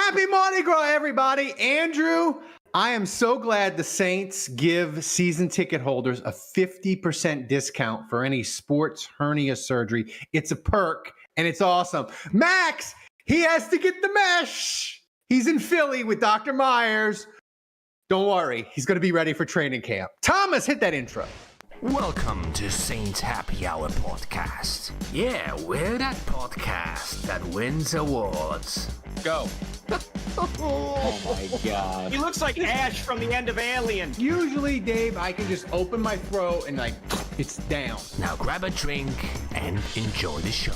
Happy Mardi Gras, everybody. Andrew, I am so glad the Saints give season ticket holders a 50% discount for any sports hernia surgery. It's a perk, and it's awesome. Max, he has to get the mesh. He's in Philly with Dr. Myers. Don't worry, he's going to be ready for training camp. Thomas, hit that intro. Welcome to Saints Happy Hour Podcast. Yeah, we're that podcast that wins awards. Go. Oh my God. He looks like Ash from the end of Alien. Usually, Dave, I can just open my throat and it's down. Now grab a drink and enjoy the show.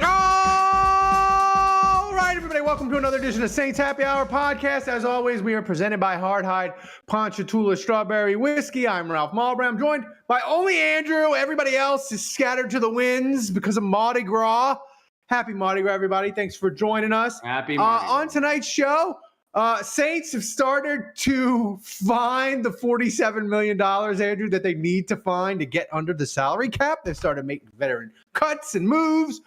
All right, everybody, welcome to another edition of Saints Happy Hour Podcast. As always, we are presented by Hardhide Ponchatoula Strawberry Whiskey. I'm Ralph Malbram. I'm joined by only Andrew. Everybody else is scattered to the winds because of Mardi Gras. Happy Mardi Gras, everybody. Thanks for joining us. Happy Mardi Gras. On tonight's show, Saints have started to find the $47 million, Andrew, that they need to find to get under the salary cap. They've started making veteran cuts and moves.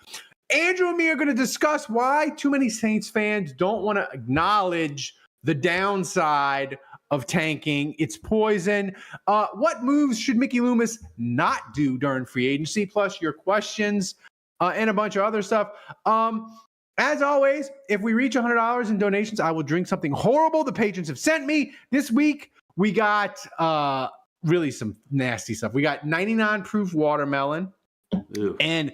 Andrew and me are going to discuss why too many Saints fans don't want to acknowledge the downside of tanking. It's poison. What moves should Mickey Loomis not do during free agency? Plus your questions and a bunch of other stuff. As always, if we reach $100 in donations, I will drink something horrible the patrons have sent me. This week, we got really some nasty stuff. We got 99 proof watermelon. Ooh. And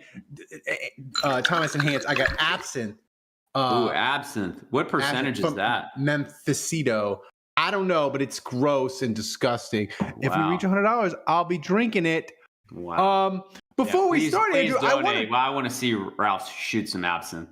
Thomas and Hans, I got absinthe. Ooh, absinthe. What percentage is that? Memphicito. I don't know, but it's gross and disgusting. Wow. If we reach $100, I'll be drinking it. Wow. Before we start, Andrew, I want to see Ralph shoot some absinthe.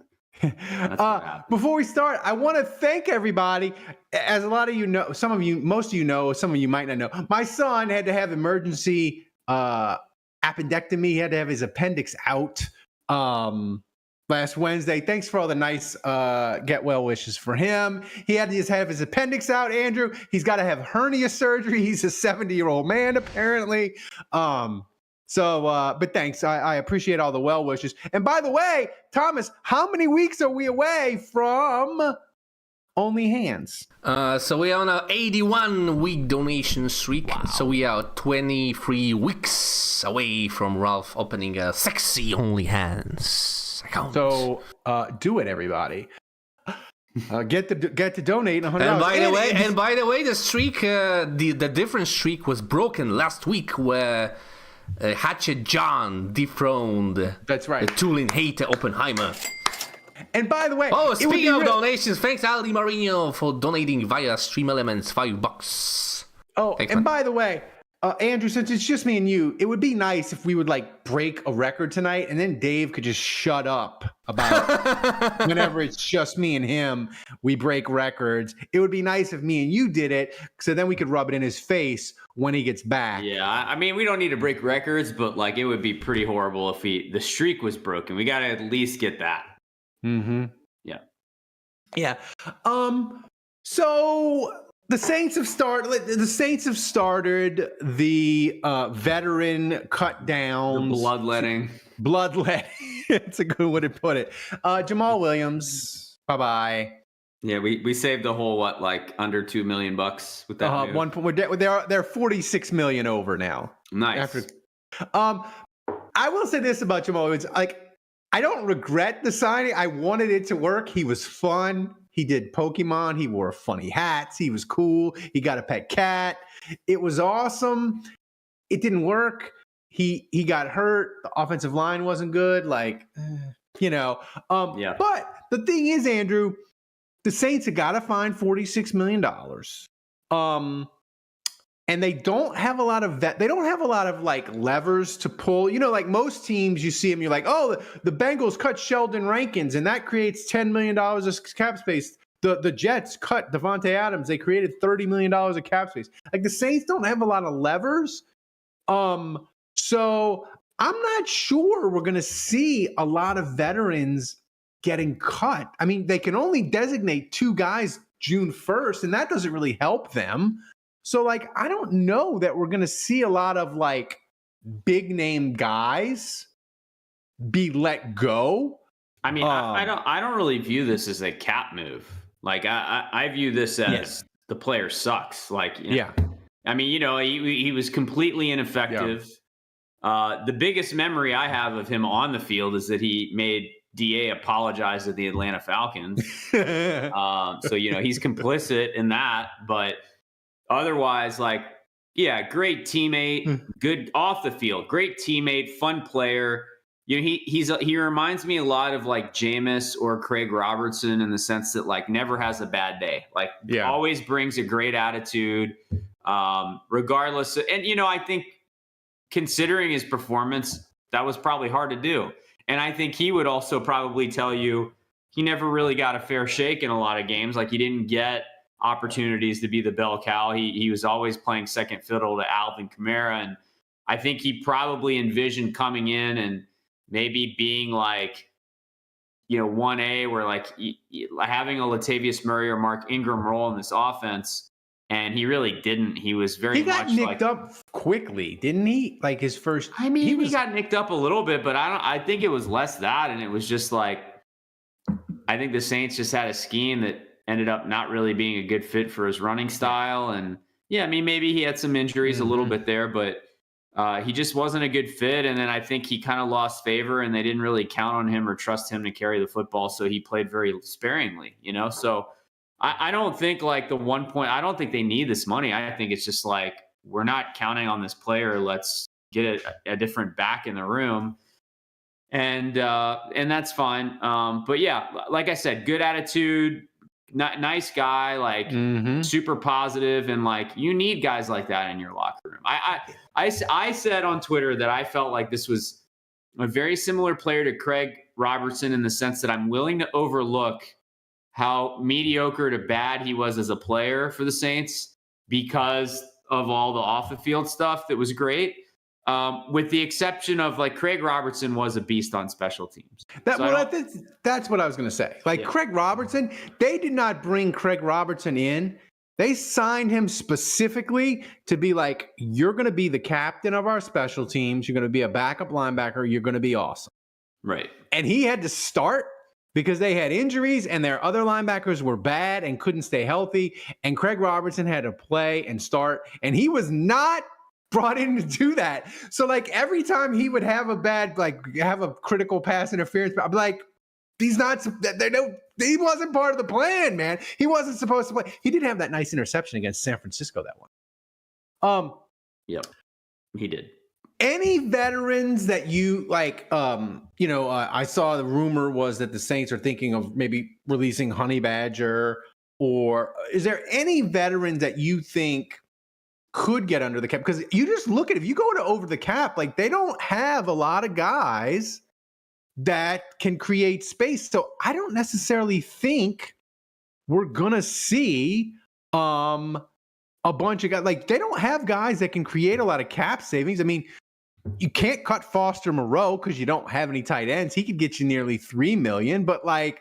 Before we start, I want to thank everybody. As a lot of you know, most of you know, some of you might not know. My son had to have emergency appendectomy. He had to have his appendix out last Wednesday. Thanks for all the nice get well wishes for him. He had to just have his appendix out, Andrew. He's got to have hernia surgery. He's a 70-year-old man, apparently. But thanks. I appreciate all the well wishes. And by the way, Thomas, how many weeks are we away from Only Hands? So we are on a 81-week donation streak. Wow. So we are 23 weeks away from Ralph opening a sexy Only Hands account. So do it, everybody. Get to donate $100. And by the way, the streak, the different streak was broken last week where Hatchet John dethroned. That's right. The Tulin hater Oppenheimer. And by the way, speaking of donations, thanks Ali Marino for donating via Stream Elements $5. Oh, thanks, and man. By the way, Andrew, since it's just me and you, it would be nice if we would break a record tonight, and then Dave could just shut up about whenever it's just me and him, we break records. It would be nice if me and you did it, so then we could rub it in his face when he gets back. Yeah, I mean, we don't need to break records, but it would be pretty horrible if the streak was broken. We got to at least get that. Mm-hmm. Yeah. Yeah. So the Saints have started the veteran cut down. The bloodletting. It's a good way to put it. Jamal Williams. Bye-bye. Yeah, we saved the whole under $2 million with that. They're $46 million over now. Nice. I will say this about Jamal Williams. I don't regret the signing. I wanted it to work. He was fun. He did Pokemon. He wore funny hats. He was cool. He got a pet cat. It was awesome. It didn't work. He got hurt. The offensive line wasn't good. Yeah. But the thing is, Andrew, the Saints have got to find $46 million. And they don't have a lot of levers to pull. Most teams, you see them, you're like, oh, the Bengals cut Sheldon Rankins, and that creates $10 million of cap space. The Jets cut Devontae Adams. They created $30 million of cap space. The Saints don't have a lot of levers. So I'm not sure we're going to see a lot of veterans getting cut. I mean, they can only designate 2 guys June 1st, and that doesn't really help them. So, I don't know that we're going to see a lot of, big-name guys be let go. I mean, I don't really view this as a cap move. Like I view this as the player sucks. Like, I mean, he was completely ineffective. The biggest memory I have of him on the field is that he made DA apologize to the Atlanta Falcons. So, he's complicit in that. But otherwise, like, great teammate, good off the field, great teammate, fun player. He reminds me a lot of like Jameis or Craig Robertson in the sense that like never has a bad day, like always brings a great attitude, regardless. And, I think considering his performance, that was probably hard to do. And I think he would also probably tell you he never really got a fair shake in a lot of games. Like he didn't get opportunities to be the bell cow. He was always playing second fiddle to Alvin Kamara. And I think he probably envisioned coming in and maybe being like, 1A, where like having a Latavius Murray or Mark Ingram role in this offense. And he really didn't. He was he got much nicked up quickly, didn't he? Like his first. I mean, he got nicked up a little bit, but I think it was less that, and it was just like I think the Saints just had a scheme that ended up not really being a good fit for his running style. And I mean, maybe he had some injuries a little bit there, but he just wasn't a good fit. And then I think he kind of lost favor, and they didn't really count on him or trust him to carry the football, so he played very sparingly. So. I don't think like I don't think they need this money. I think it's just like, we're not counting on this player. Let's get a different back in the room. And that's fine. But like I said, good attitude, nice guy, like super positive. And like, you need guys like that in your locker room. I said on Twitter that I felt like this was a very similar player to Craig Robertson in the sense that I'm willing to overlook how mediocre to bad he was as a player for the Saints because of all the off the field stuff that was great. With the exception of like Craig Robertson was a beast on special teams. That's what I was going to say. Like Craig Robertson, they did not bring Craig Robertson in. They signed him specifically to be like, you're going to be the captain of our special teams. You're going to be a backup linebacker. You're going to be awesome. Right. And he had to start because they had injuries and their other linebackers were bad and couldn't stay healthy. And Craig Robertson had to play and start. And he was not brought in to do that. So like every time he would have have a critical pass interference, I'm like, he wasn't part of the plan, man. He wasn't supposed to play. He did have that nice interception against San Francisco that one. Yep, he did. Any veterans that you like, I saw the rumor was that the Saints are thinking of maybe releasing Honey Badger, or is there any veterans that you think could get under the cap? Because you just look at, if you go to over the cap, like they don't have a lot of guys that can create space. So I don't necessarily think we're going to see a bunch of guys. Like they don't have guys that can create a lot of cap savings. I mean, you can't cut Foster Moreau because you don't have any tight ends. He could get you nearly $3 million, but like,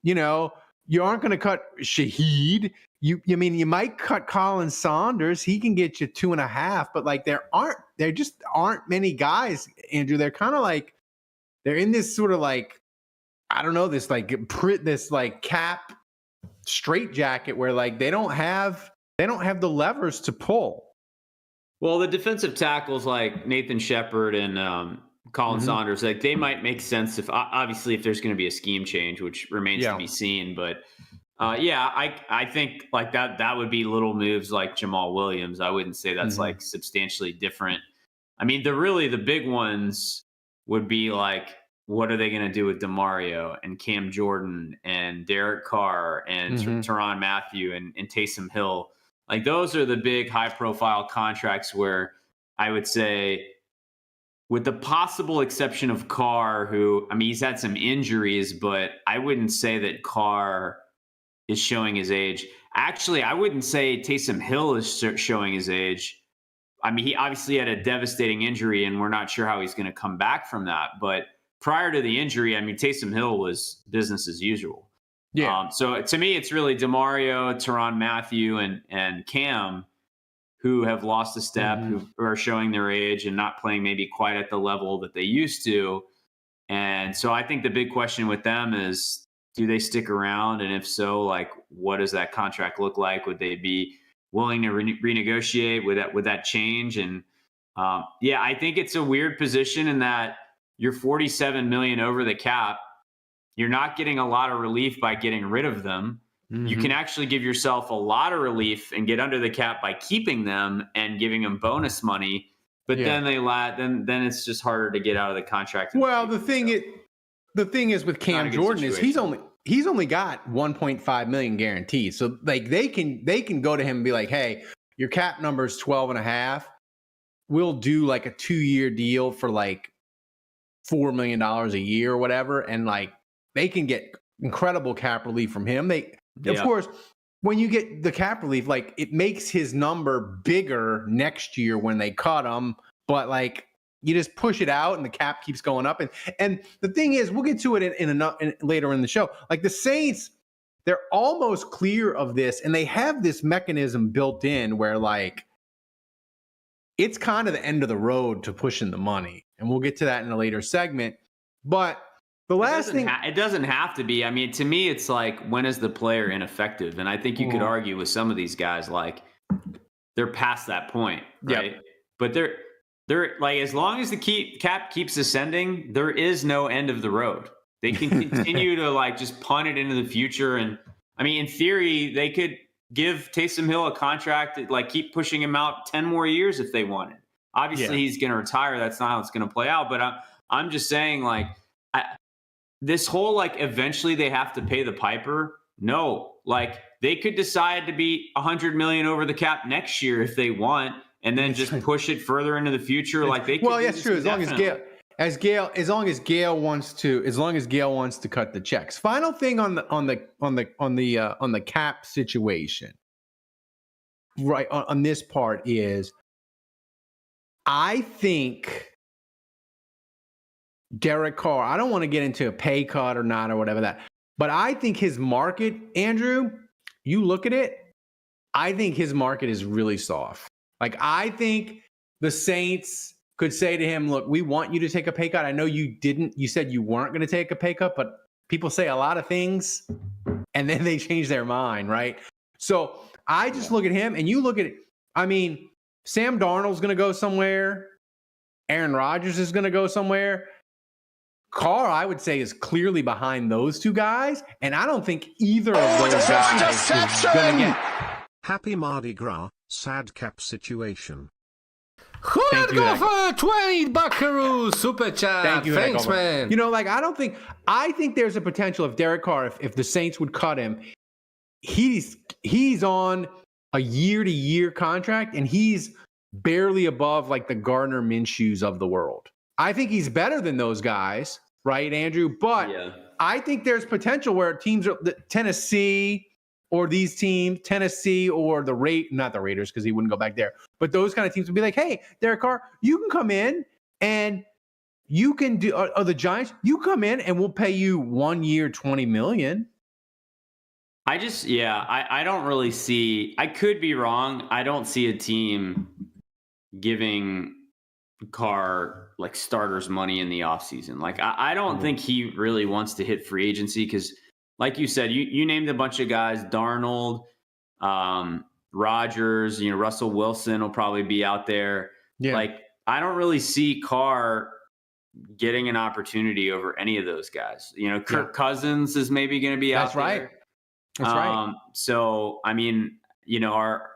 you aren't going to cut Shaheed. You might cut Colin Saunders. He can get you 2.5, but like there just aren't many guys, Andrew. They're kind of like, they're in this sort of like, I don't know, this like cap straitjacket where like they don't have the levers to pull. Well, the defensive tackles like Nathan Shepard and Colin Saunders, like they might make sense if there's going to be a scheme change, which remains to be seen. But I think like that would be little moves like Jamal Williams. I wouldn't say that's like substantially different. I mean, the big ones would be like, what are they going to do with DeMario and Cam Jordan and Derek Carr and Tyrann Mathieu and Taysom Hill? Like those are the big high profile contracts where I would say, with the possible exception of Carr, who, I mean, he's had some injuries, but I wouldn't say that Carr is showing his age. Actually, I wouldn't say Taysom Hill is showing his age. I mean, he obviously had a devastating injury and we're not sure how he's going to come back from that. But prior to the injury, I mean, Taysom Hill was business as usual. Yeah. So to me, it's really DeMario, Tyrann Mathieu, and Cam, who have lost a step, who are showing their age and not playing maybe quite at the level that they used to. And so I think the big question with them is, do they stick around? And if so, like, what does that contract look like? Would they be willing to renegotiate? Would that change? And I think it's a weird position in that you're 47 million over the cap. You're not getting a lot of relief by getting rid of them. Mm-hmm. You can actually give yourself a lot of relief and get under the cap by keeping them and giving them bonus money. But then then it's just harder to get out of the contract. Well, the thing is with Cam Jordan is he's only got 1.5 million guaranteed. So like they can go to him and be like, hey, your cap number is 12.5. We'll do like a 2-year deal for like $4 million a year or whatever. And like they can get incredible cap relief from him. Of course, when you get the cap relief, like it makes his number bigger next year when they cut him, but like you just push it out and the cap keeps going up. And the thing is, we'll get to it in later in the show. Like the Saints, they're almost clear of this, and they have this mechanism built in where like it's kind of the end of the road to pushing the money, and we'll get to that in a later segment. But the last thing, it doesn't have to be. I mean, to me, it's like, when is the player ineffective? And I think you could argue with some of these guys, like they're past that point, right? Yep. But they're like, as long as the cap keeps ascending, there is no end of the road. They can continue to like just punt it into the future. And I mean, in theory, they could give Taysom Hill a contract, like keep pushing him out 10 more years if they wanted. Obviously, he's going to retire. That's not how it's going to play out. But I'm just saying, like, this whole like eventually they have to pay the piper. No, like they could decide to be 100 million over the cap next year if they want, and then just push it further into the future. Like they could. Well, that's true. As long as Gail wants to cut the checks. Final thing on the cap situation, right? On this part is, I think Derek Carr, I don't want to get into a pay cut or not or whatever that, but I think his market, Andrew, you look at it, I think his market is really soft. Like, I think the Saints could say to him, look, we want you to take a pay cut. I know you said you weren't going to take a pay cut, but people say a lot of things and then they change their mind, right? So I just look at him and you look at it. I mean, Sam Darnold's going to go somewhere. Aaron Rodgers is going to go somewhere. Carr, I would say, is clearly behind those two guys, and I don't think either of those guys is going to get. Happy Mardi Gras, sad cap situation. Who let go for 20 buckaroos super chat? Thank you. Thanks, man. You know, like I think there's a potential if Derek Carr, if the Saints would cut him, he's on a year-to-year contract, and he's barely above like the Gardner Minshews of the world. I think he's better than those guys, right, Andrew? But I think there's potential where teams are Tennessee or these teams, Tennessee or not the Raiders, because he wouldn't go back there. But those kind of teams would be like, hey, Derek Carr, you can come in and you can do the Giants, you come in and we'll pay you 1 year, $20 million. I don't really see, I could be wrong. I don't see a team giving Carr like starters money in the offseason. Like I don't think he really wants to hit free agency because, like you said, you named a bunch of guys, Darnold, Rodgers, Russell Wilson will probably be out there. Yeah. Like I don't really see Carr getting an opportunity over any of those guys. Kirk Cousins is maybe going to be out there. That's right. So, I mean,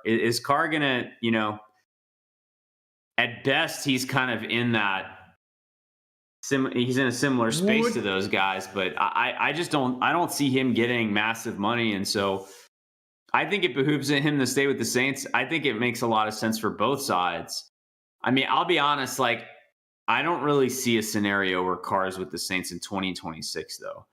is Carr going to, at best, he's kind of in that. He's in a similar space to those guys, but I just don't see him getting massive money, and so I think it behooves him to stay with the Saints. I think it makes a lot of sense for both sides. I mean, I'll be honest, like I don't really see a scenario where Carr's with the Saints in 2026, though.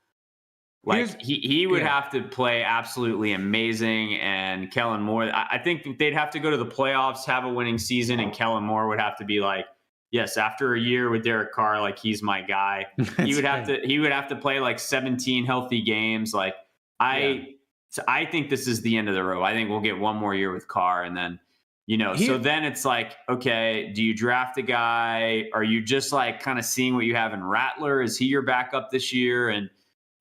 Like he would have to play absolutely amazing, and Kellen Moore. I think they'd have to go to the playoffs, have a winning season, and Kellen Moore would have to be like, yes, after a year with Derek Carr, like he's my guy. He would have to play like 17 healthy games. Like I think this is the end of the road. I think we'll get one more year with Carr, and then So then it's like, okay, do you draft a guy? Are you just like kind of seeing what you have in Rattler? Is he your backup this year? And,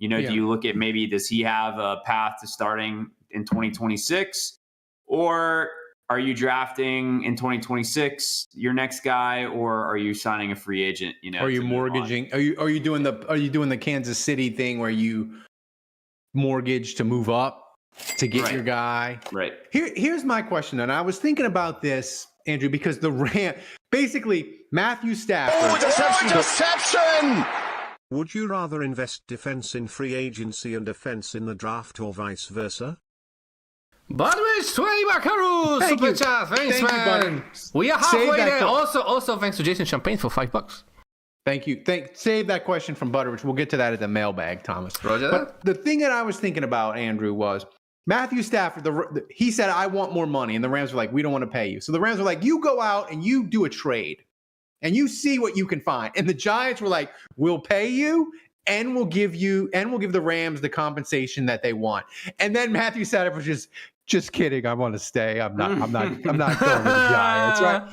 do you look at maybe does he have a path to starting in 2026? Or are you drafting in 2026 your next guy, or are you signing a free agent? Are you mortgaging? Are you doing the Kansas City thing where you mortgage to move up to get your guy? Right. Here's my question, and I was thinking about this, Andrew, because basically Matthew Stafford. Deception! Would you rather invest defense in free agency and offense in the draft, or vice versa? Budwich 20 Bakaru super chat. Thanks, man. We are halfway there. Also, thanks to Jason Champagne for $5. Thank you. Save that question from Butteridge. We'll get to that at the mailbag, Thomas. Roger but the thing that I was thinking about, Andrew, was Matthew Stafford. He said, "I want more money," and the Rams were like, "We don't want to pay you." So the Rams were like, "You go out and you do a trade, and you see what you can find." And the Giants were like, "We'll pay you, and we'll give the Rams the compensation that they want." And then Matthew Stafford was just kidding. I want to stay. I'm not going to the Giants, right?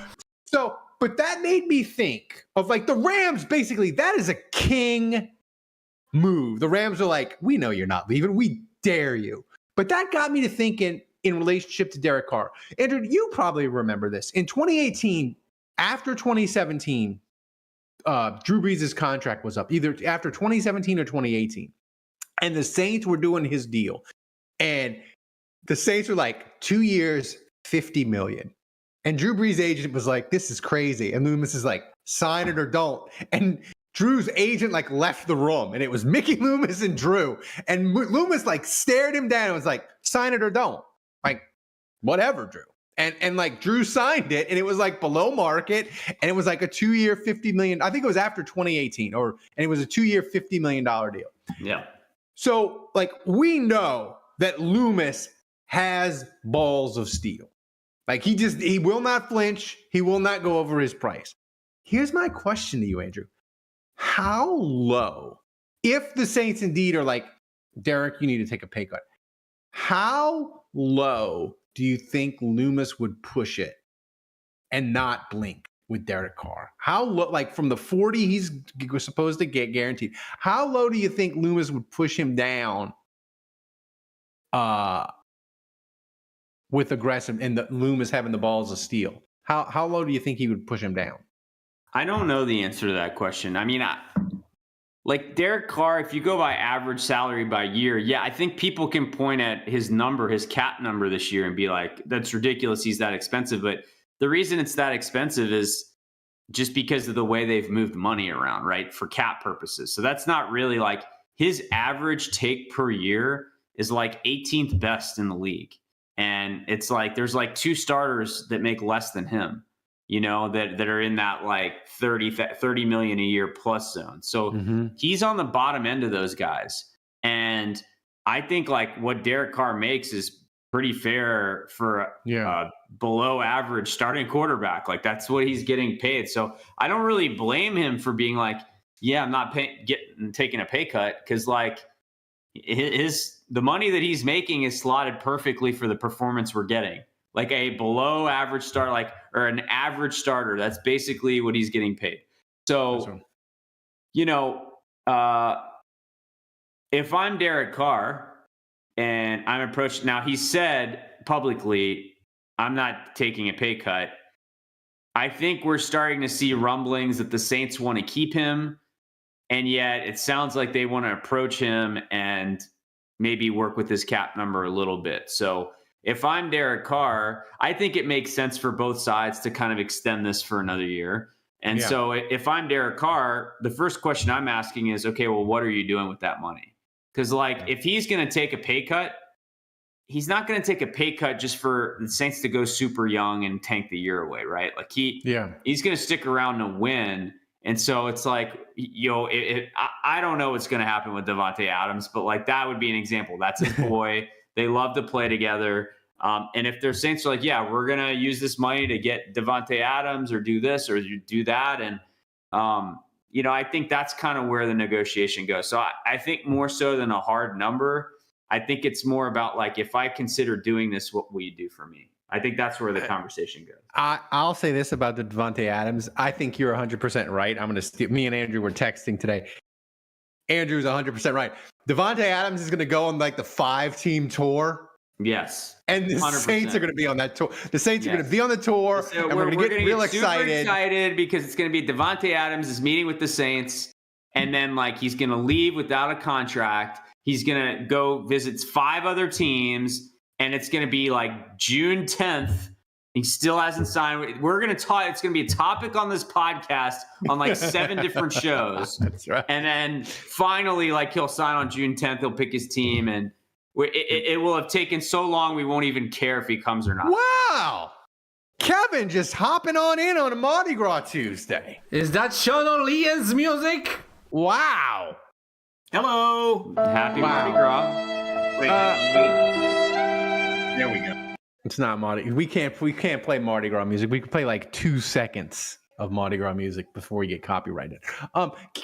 So, but that made me think of like the Rams. Basically, that is a king move. The Rams are like, "We know you're not leaving. We dare you." But that got me to thinking in relationship to Derek Carr. Andrew, you probably remember this. In 2018, after 2017, Drew Brees' contract was up, either after 2017 or 2018. And the Saints were doing his deal. And the Saints were like, 2 years, $50 million. And Drew Brees' agent was like, "This is crazy." And Loomis is like, "Sign it or don't." And Drew's agent like left the room, and it was Mickey Loomis and Drew. And Loomis like stared him down and was like, "Sign it or don't." Like, whatever, Drew. And like Drew signed it, and it was like below market, and it was like a 2 year, $50 million. I think it was after 2018, and it was a 2 year, $50 million deal. Yeah. So like we know that Loomis has balls of steel. Like he will not flinch. He will not go over his price. Here's my question to you, Andrew. How low, if the Saints indeed are like, "Derek, you need to take a pay cut," how low do you think Loomis would push it and not blink with Derek Carr? How low, like from the 40 he's supposed to get guaranteed, how low do you think Loomis would push him down with aggressive and the Loomis having the balls of steel? How low do you think he would push him down? I don't know the answer to that question. I mean, like Derek Carr, if you go by average salary by year, I think people can point at his cap number this year and be like, "That's ridiculous. He's that expensive." But the reason it's that expensive is just because of the way they've moved money around, right? For cap purposes. So that's not really like his average take per year is like 18th best in the league. And it's like, there's like 2 starters that make less than him. That are in that like 30 million a year plus zone. So he's on the bottom end of those guys. And I think like what Derek Carr makes is pretty fair for below average starting quarterback. Like that's what he's getting paid. So I don't really blame him for being like, I'm not taking a pay cut. Cause like the money that he's making is slotted perfectly for the performance we're getting. Like a below average start, or an average starter. That's basically what he's getting paid. So, if I'm Derek Carr and I'm approached now, he said publicly, "I'm not taking a pay cut." I think we're starting to see rumblings that the Saints want to keep him. And yet it sounds like they want to approach him and maybe work with his cap number a little bit. So, if I'm Derek Carr, I think it makes sense for both sides to kind of extend this for another year. And so if I'm Derek Carr, the first question I'm asking is, okay, well, what are you doing with that money? Because if he's going to take a pay cut, he's not going to take a pay cut just for the Saints to go super young and tank the year away, right? Like he's going to stick around to win. And so it's like, I don't know what's going to happen with Davante Adams, but like that would be an example. That's his boy. They love to play together. And if their Saints are like, we're going to use this money to get Davante Adams or do this or do that. And, I think that's kind of where the negotiation goes. So I think more so than a hard number, I think it's more about like, if I consider doing this, what will you do for me? I think that's where the conversation goes. I'll say this about the Devontae Adams. I think you're 100% right. I'm going to steal. Me and Andrew were texting today. Andrew's 100% right. Devontae Adams is going to go on like the 5-team tour. Yes. And the 100%. Saints are going to be on that tour. The Saints are going to be on the tour. So and we're going to get real super excited. excited because it's going to be Devontae Adams is meeting with the Saints. And then like he's going to leave without a contract. He's going to go visit 5 other teams. And it's going to be like June 10th. He still hasn't signed. We're going to talk. It's going to be a topic on this podcast on like 7 different shows. That's right. And then finally, like he'll sign on June 10th. He'll pick his team, and it will have taken so long we won't even care if he comes or not. Wow. Kevin just hopping on in on a Mardi Gras Tuesday. Is that Sean O'Lear's music? Wow. Hello. Happy Mardi Gras. Wait. There we go. It's not Mardi. We can't play Mardi Gras music. We can play like 2 seconds of Mardi Gras music before we get copyrighted.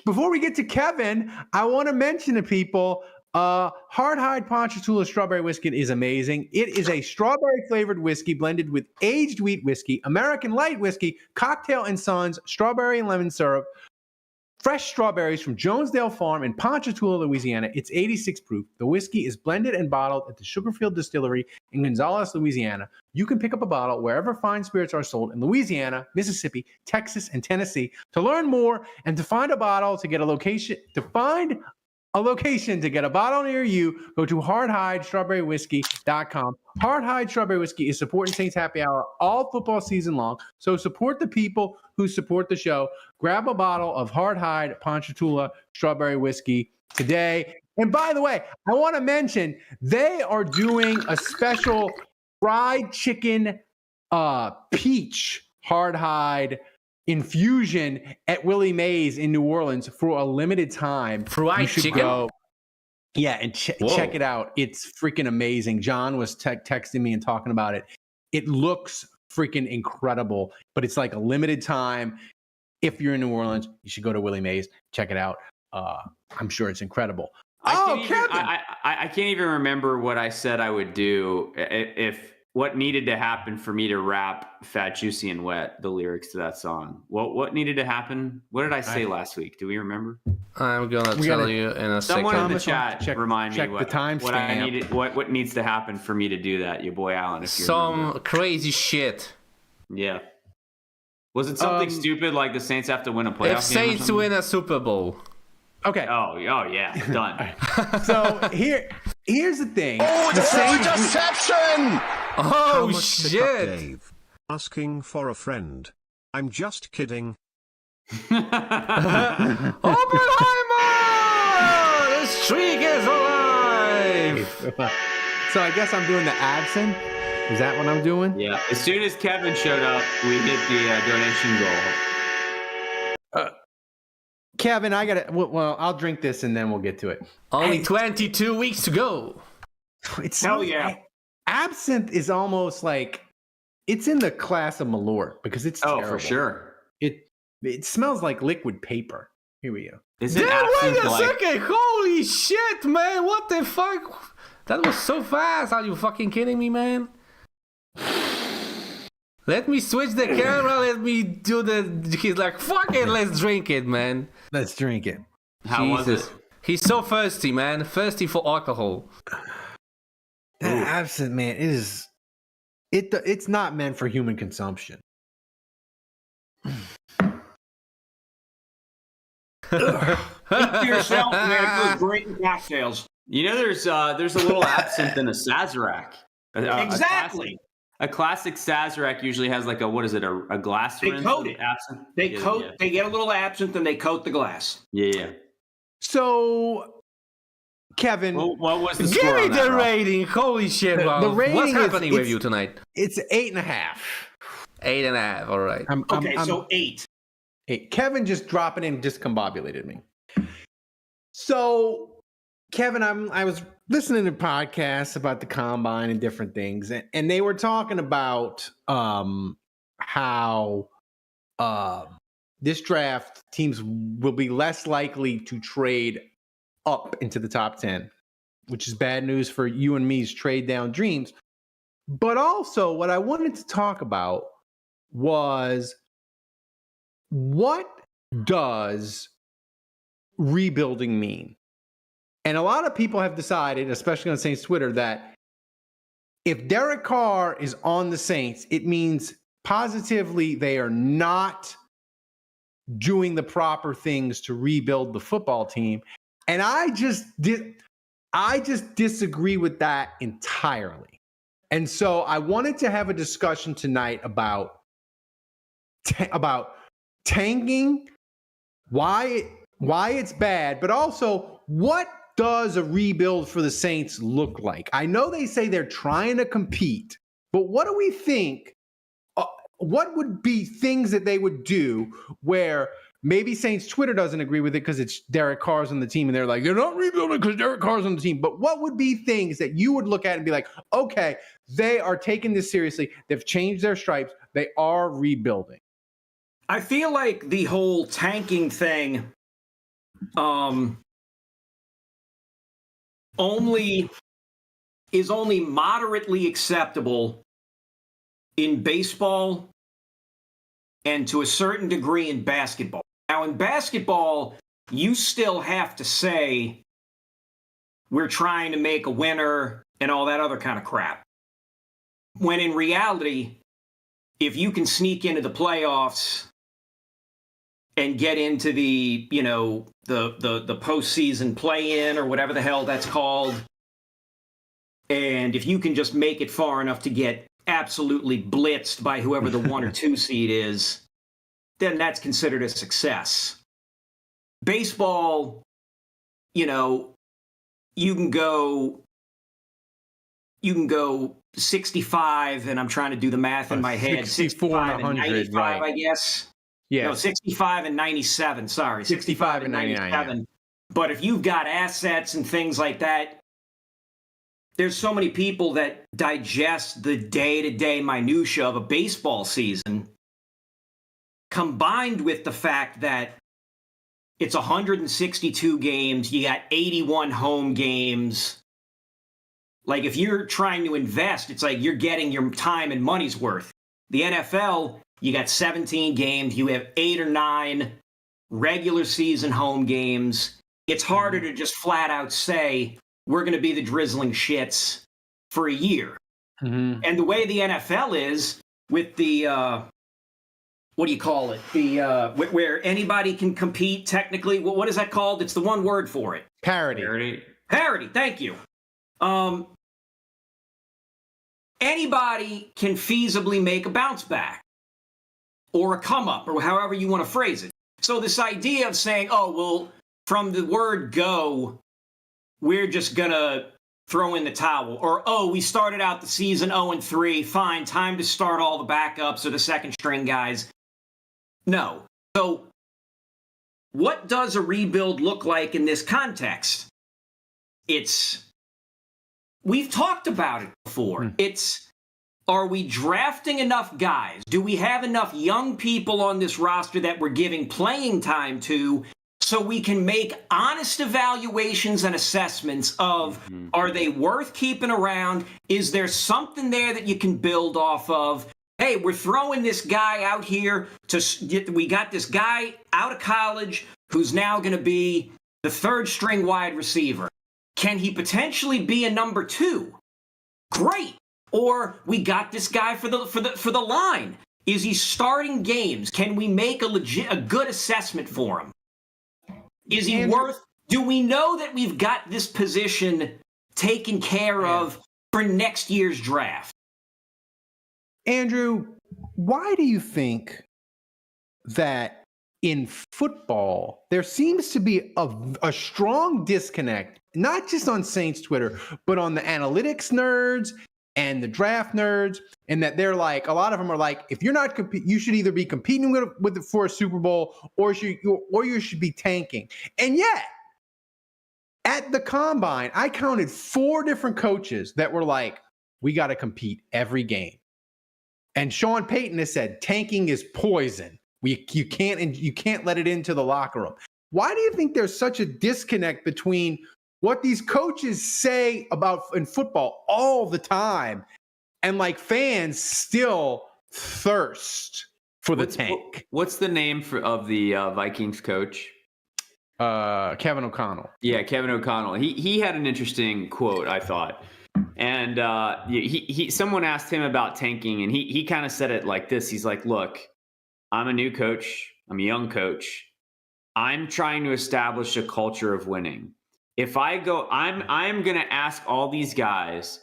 Before we get to Kevin, I want to mention to people, Hardhide Ponchatoula Strawberry Whiskey is amazing. It is a strawberry flavored whiskey blended with aged wheat whiskey, American light whiskey, Cocktail and Sons, strawberry and lemon syrup, fresh strawberries from Jonesdale Farm in Ponchatoula, Louisiana. It's 86 proof. The whiskey is blended and bottled at the Sugarfield Distillery in Gonzales, Louisiana. You can pick up a bottle wherever fine spirits are sold in Louisiana, Mississippi, Texas, and Tennessee. To learn more and to find a bottle to get a location, to get a bottle near you, go to hardhidestrawberrywhiskey.com. Hardhide Strawberry Whiskey is supporting Saints Happy Hour all football season long. So support the people who support the show. Grab a bottle of Hardhide Ponchatoula Strawberry Whiskey today. And by the way, I want to mention they are doing a special fried chicken peach Hardhide infusion at Willie Mays in New Orleans for a limited time. Fried chicken? Go. Yeah, and check it out. It's freaking amazing. John was texting me and talking about it. It looks freaking incredible, but it's like a limited time. If you're in New Orleans, you should go to Willie Mays. Check it out. I'm sure it's incredible. I can't even remember what I said I would do if what needed to happen for me to rap Fat, Juicy, and Wet, the lyrics to that song. What needed to happen? What did I say last week? Do we remember? I'm going to tell you in a second. Someone in the chat remind me what I needed, what needs to happen for me to do that, your boy Alan. If you remember. Crazy shit. Yeah. Was it something stupid like the Saints have to win a playoff game? If Saints win a Super Bowl. Okay. Oh yeah, done. So here's the thing. Oh, the Saints interception! Oh shit! Dave? Asking for a friend. I'm just kidding. Oppenheimer! The streak is alive! So I guess I'm doing the absent. Is that what I'm doing? Yeah. As soon as Kevin showed up, we hit the donation goal. Kevin, I gotta. Well, I'll drink this and then we'll get to it. Only 22 weeks to go. It's hell yeah. Absinthe is almost like it's in the class of Malort because it's terrible. For sure. It smells like liquid paper. Here we go. Wait a second! Holy shit, man! What the fuck? That was so fast. Are you fucking kidding me, man? Let me switch the camera. Let me do the. He's like, fuck it. Let's drink it, man. Let's drink it. How was it? He's so thirsty, man. Thirsty for alcohol. That absinthe, man, it's not meant for human consumption. Keep to yourself, man. Those great cocktails. You know, there's a little absinthe in a Sazerac. Exactly. A classic Sazerac usually has like a glass They rinse coat of it. absinthe. They Yeah. They get a little absinthe and they coat the glass. Yeah. So, Kevin, What was the Give score me on that, the Ralph? rating. Holy shit, Ralph. the rating What's is- happening with it's- you tonight? it's 8.5. 8.5. All right. So 8. Hey, Kevin just dropping in discombobulated me. So, Kevin, I was listening to podcasts about the combine and different things, and they were talking about how this draft teams will be less likely to trade up into the top 10, which is bad news for you and me's trade down dreams. But also, what I wanted to talk about was what does rebuilding mean? And a lot of people have decided, especially on Saints Twitter, that if Derek Carr is on the Saints, it means positively they are not doing the proper things to rebuild the football team. And I just disagree with that entirely. And so I wanted to have a discussion tonight about tanking, why it's bad, but also what does a rebuild for the Saints look like? I know they say they're trying to compete, but what do we think? What would be things that they would do where maybe Saints Twitter doesn't agree with it because it's Derek Carr's on the team and they're like, they're not rebuilding because Derek Carr's on the team. But what would be things that you would look at and be like, okay, they are taking this seriously. They've changed their stripes. They are rebuilding. I feel like the whole tanking thing only moderately acceptable in baseball and to a certain degree in basketball. Now, in basketball, you still have to say we're trying to make a winner and all that other kind of crap. When in reality, if you can sneak into the playoffs and get into the, the postseason play-in or whatever the hell that's called, and if you can just make it far enough to get absolutely blitzed by whoever the 1 or 2 seed is, then that's considered a success. Baseball, you can go 65, and I'm trying to do the math in my head. 64 and 100, 95, right? I guess. Yeah. No, 65 and 97. Sorry, 65 and 97. Yeah. But if you've got assets and things like that, there's so many people that digest the day-to-day minutia of a baseball season, combined with the fact that it's 162 games, you got 81 home games. Like, if you're trying to invest, it's like you're getting your time and money's worth. The NFL, you got 17 games, you have 8 or 9 regular season home games. It's harder to just flat out say, we're going to be the drizzling shits for a year. Mm-hmm. And the way the NFL is with the, what do you call it? The where anybody can compete technically. What is that called? It's the one word for it. Parity. Parity. Thank you. Anybody can feasibly make a bounce back or a come up or however you want to phrase it. So this idea of saying, oh, well, from the word go, we're just going to throw in the towel. Or, oh, we started out the season 0-3. Fine, time to start all the backups or the second string guys. No. So what does a rebuild look like in this context? We've talked about it before. Are we drafting enough guys? Do we have enough young people on this roster that we're giving playing time to so we can make honest evaluations and assessments of, are they worth keeping around? Is there something there that you can build off of? Hey, we're throwing this guy out here we got this guy out of college who's now going to be the third string wide receiver. Can he potentially be a number 2? Great. Or we got this guy for the line. Is he starting games? Can we make a good assessment for him? Is he worth? Do we know that we've got this position taken care of for next year's draft? Andrew, why do you think that in football there seems to be a strong disconnect, not just on Saints Twitter, but on the analytics nerds and the draft nerds, and that they're like, a lot of them are like, if you're not you should either be competing with for a Super Bowl or you should be tanking. And yet, at the combine, I counted 4 different coaches that were like, we got to compete every game. And Sean Payton has said tanking is poison. You can't let it into the locker room. Why do you think there's such a disconnect between what these coaches say about in football all the time and like fans still thirst for the tank. What's the name of the Vikings coach? Kevin O'Connell. Yeah, Kevin O'Connell. He had an interesting quote, I thought. And someone asked him about tanking, and he kind of said it like this. He's like, look, I'm a new coach. I'm a young coach. I'm trying to establish a culture of winning. If I go, I'm going to ask all these guys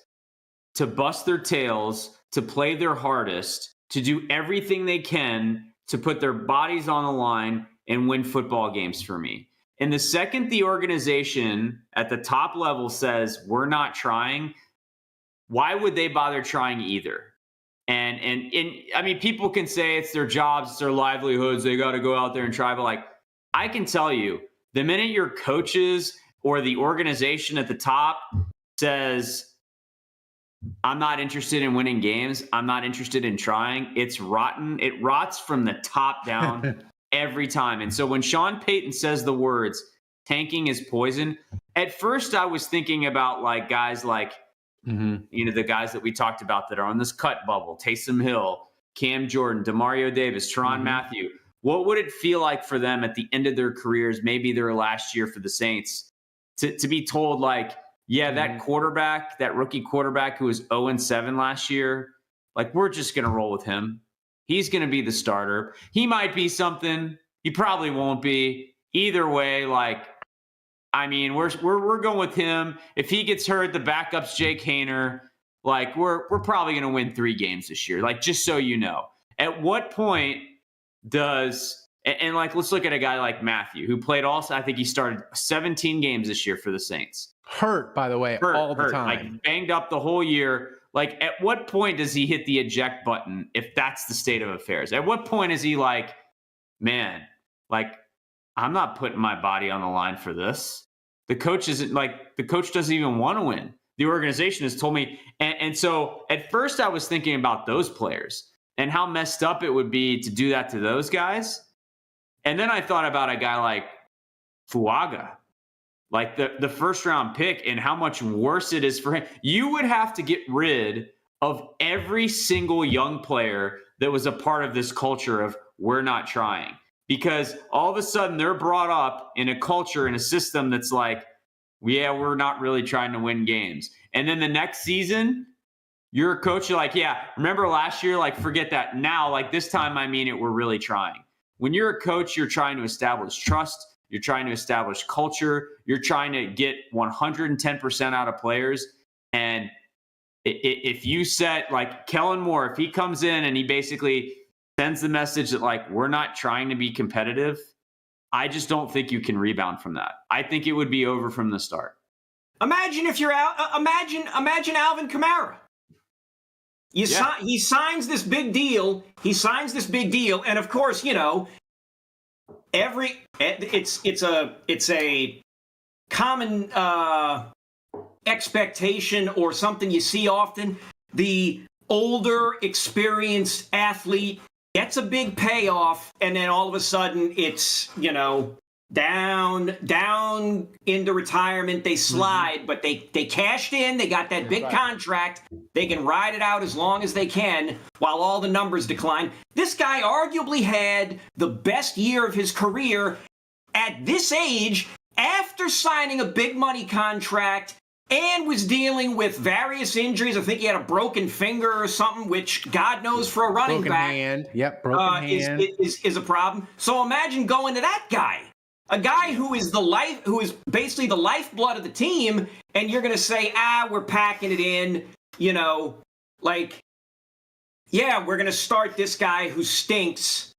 to bust their tails, to play their hardest, to do everything they can to put their bodies on the line and win football games for me. And the second the organization at the top level says, we're not trying, why would they bother trying either? And I mean, people can say it's their jobs, it's their livelihoods, they got to go out there and try. But like, I can tell you, the minute your coaches or the organization at the top says, I'm not interested in winning games, I'm not interested in trying, it's rotten. It rots from the top down every time. And so when Sean Payton says the words, tanking is poison, at first I was thinking about like guys like, you know, the guys that we talked about that are on this cut bubble, Taysom Hill, Cam Jordan, Demario Davis, Tyrann Mathieu. What would it feel like for them at the end of their careers, maybe their last year for the Saints, to be told like, yeah, that quarterback, that rookie quarterback who was 0-7 last year, like, we're just going to roll with him. He's going to be the starter. He might be something. He probably won't be. Either way, like, I mean, we're going with him. If he gets hurt, the backup's Jake Haener. Like, we're probably going to win 3 games this year. Like, just so you know. At what point does and like, let's look at a guy like Matthew, who played I think he started 17 games this year for the Saints. Hurt, by the way, all the time. Like, banged up the whole year. Like, at what point does he hit the eject button if that's the state of affairs? At what point is he like, man, like, I'm not putting my body on the line for this. The coach doesn't even want to win. The organization has told me. And so at first I was thinking about those players and how messed up it would be to do that to those guys. And then I thought about a guy like Fuaga, like the first round pick, and how much worse it is for him. You would have to get rid of every single young player that was a part of this culture of we're not trying, because all of a sudden they're brought up in a culture, in a system that's like, yeah, we're not really trying to win games. And then the next season, you're a coach, you're like, yeah, remember last year? Like, forget that. Now, like, this time, I mean it, we're really trying. When you're a coach, you're trying to establish trust. You're trying to establish culture. You're trying to get 110% out of players. And if you set, like, Kellen Moore, if he comes in and he basically sends the message that, like, we're not trying to be competitive, I just don't think you can rebound from that. I think it would be over from the start. Imagine if you're out. Imagine Alvin Kamara. He signs this big deal. And of course, you know, it's a common expectation, or something you see often. The older, experienced athlete gets a big payoff, and then all of a sudden it's, you know, down into retirement. They slide, but they cashed in. They got that big contract. They can ride it out as long as they can while all the numbers decline. This guy arguably had the best year of his career at this age after signing a big money contract, and was dealing with various injuries. I think he had a broken finger or something, which God knows for a running back. Hand. Yep, broken hand. Is a problem. So imagine going to that guy. A guy who is basically the lifeblood of the team, and you're going to say, we're packing it in, you know, like, yeah, we're going to start this guy who stinks,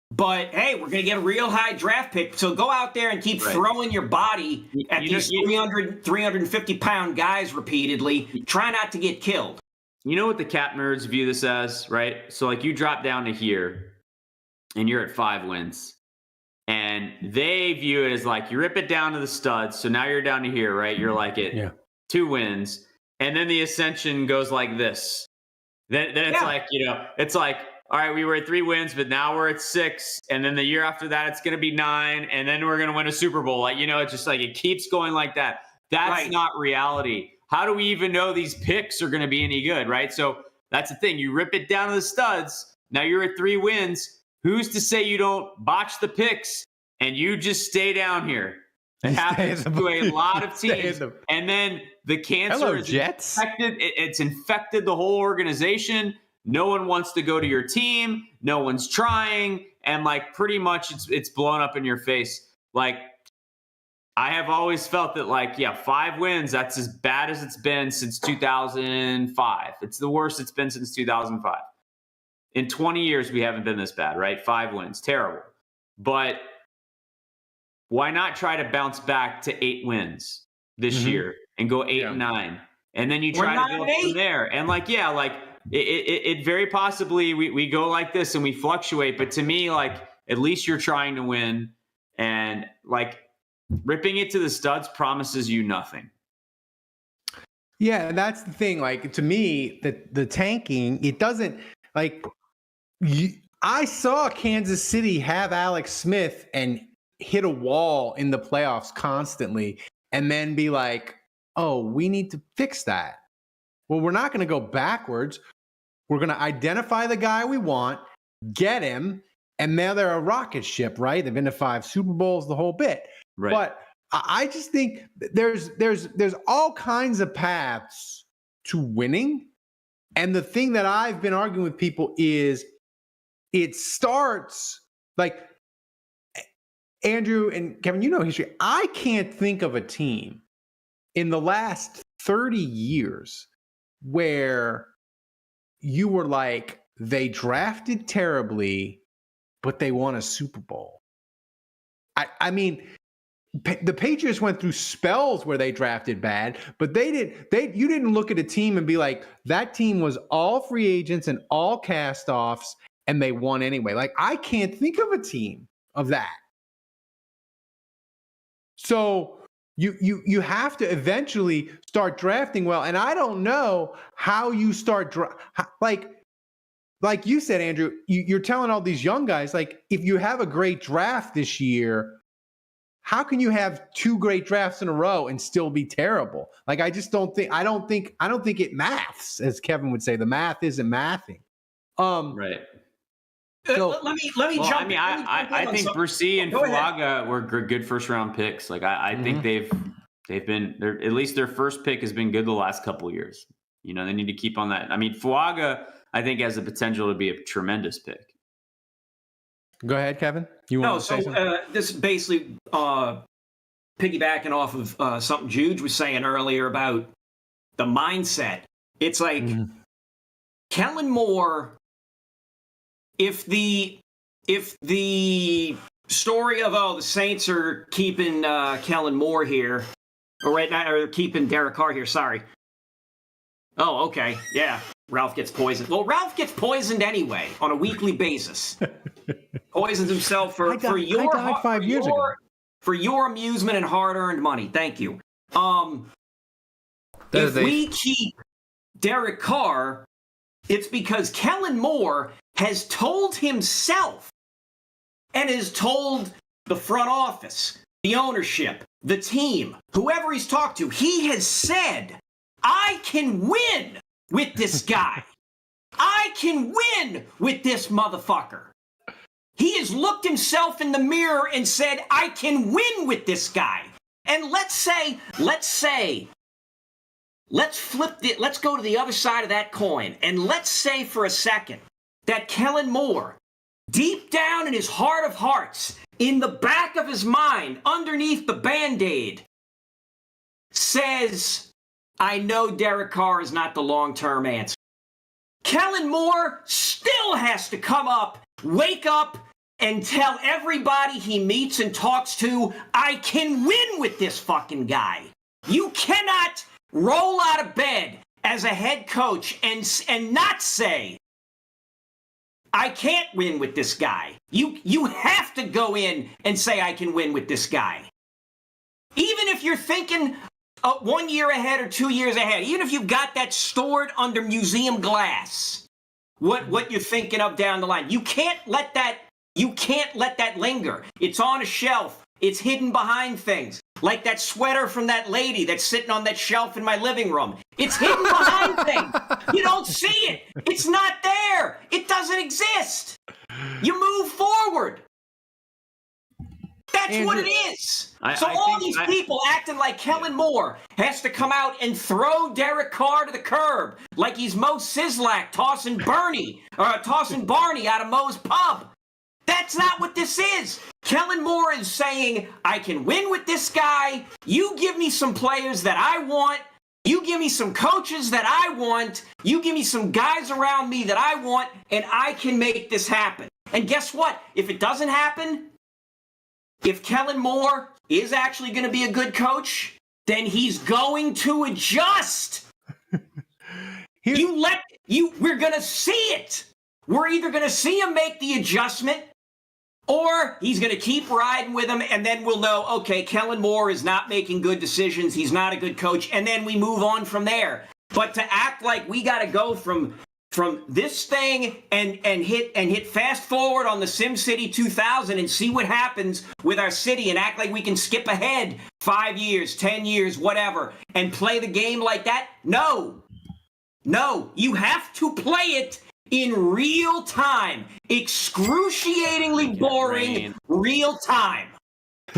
but hey, we're going to get a real high draft pick. So go out there and keep throwing your body at these 350-pound guys repeatedly. Try not to get killed. You know what the cap nerds view this as, right? So, like, you drop down to here, and you're at 5 wins. And they view it as like, you rip it down to the studs. So now you're down to here, right? You're like at 2 wins. And then the ascension goes like this. Then it's like, you know, it's like, all right, we were at 3 wins, but now we're at 6. And then the year after that, it's going to be 9. And then we're going to win a Super Bowl. Like, you know, it's just like, it keeps going like that. That's not reality. How do we even know these picks are going to be any good, right? So That's the thing. You rip it down to the studs. Now you're at 3 wins. Who's to say you don't botch the picks and you just stay down here? It happens to a lot of teams. And then the cancer is infected. It's infected the whole organization. No one wants to go to your team. No one's trying. And like pretty much it's blown up in your face. Like I have always felt that like, 5 wins, that's as bad as it's been since 2005. It's the worst it's been since 2005. In 20 years, we haven't been this bad, right? 5 wins, terrible. But why not try to bounce back to 8 wins this year and go 8 and 9? And then you try to build from there. And it very possibly we go like this and we fluctuate. But to me, like, at least you're trying to win. And like ripping it to the studs promises you nothing. Yeah, that's the thing. Like, to me, the tanking, it doesn't like. I saw Kansas City have Alex Smith and hit a wall in the playoffs constantly and then be like, oh, we need to fix that. Well, we're not going to go backwards. We're going to identify the guy we want, get him, and now they're a rocket ship, right? They've been to 5 Super Bowls, the whole bit. Right. But I just think there's all kinds of paths to winning. And the thing that I've been arguing with people is it starts like Andrew and Kevin, you know history. I can't think of a team in the last 30 years where you were like, they drafted terribly, but they won a Super Bowl. I mean, the Patriots went through spells where they drafted bad, but you didn't look at a team and be like, that team was all free agents and all cast-offs, and they won anyway. Like, I can't think of a team of that. So you have to eventually start drafting well, and I don't know how you start like you said, Andrew. You're telling all these young guys, like, if you have a great draft this year, how can you have 2 great drafts in a row and still be terrible? Like, I don't think it maths, as Kevin would say. The math isn't mathing. Right. So, let me jump. I mean, I think Brucey and Fuaga were good 1st-round picks. Like, I think they've been at least their first pick has been good the last couple of years. You know, they need to keep on that. I mean, Fuaga, I think, has the potential to be a tremendous pick. Go ahead, Kevin. You want to say something? This is basically piggybacking off of something Juge was saying earlier about the mindset. It's like Kellen Moore. If the story of the Saints are keeping Kellen Moore here, or keeping Derek Carr here, sorry. Oh, okay, yeah. Ralph gets poisoned. Well, Ralph gets poisoned anyway on a weekly basis. Poisons himself for your amusement and hard-earned money. Thank you. If we keep Derek Carr, it's because Kellen Moore has told himself and has told the front office, the ownership, the team, whoever he's talked to, he has said, I can win with this guy. I can win with this motherfucker. He has looked himself in the mirror and said, I can win with this guy. And let's go to the other side of that coin. And let's say for a second that Kellen Moore, deep down in his heart of hearts, in the back of his mind, underneath the Band-Aid, says, I know Derek Carr is not the long-term answer. Kellen Moore still has to come up, wake up, and tell everybody he meets and talks to, I can win with this fucking guy. You cannot roll out of bed as a head coach and not say, I can't win with this guy. You have to go in and say, I can win with this guy. Even if you're thinking 1 year ahead or 2 years ahead, even if you've got that stored under museum glass, what you're thinking of down the line, you can't let that linger. It's on a shelf. It's hidden behind things. like that sweater from that lady that's sitting on that shelf in my living room. It's hidden behind things. You don't see it. It's not there. It doesn't exist. You move forward. That's Andrew, what it is. All these people acting like Kellen Moore has to come out and throw Derek Carr to the curb like he's Mo Sislak tossing Barney out of Mo's pub. That's not what this is. Kellen Moore is saying, I can win with this guy. You give me some players that I want. You give me some coaches that I want. You give me some guys around me that I want, and I can make this happen. And guess what? If it doesn't happen, if Kellen Moore is actually going to be a good coach, then he's going to adjust. We're going to see it. We're either going to see him make the adjustment, or he's going to keep riding with him, and then we'll know, okay, Kellen Moore is not making good decisions. He's not a good coach, and then we move on from there. But to act like we got to go from this thing and hit fast forward on the SimCity 2000 and see what happens with our city and act like we can skip ahead 5 years, 10 years, whatever, and play the game like that? No, you have to play it in real time, excruciatingly boring real time.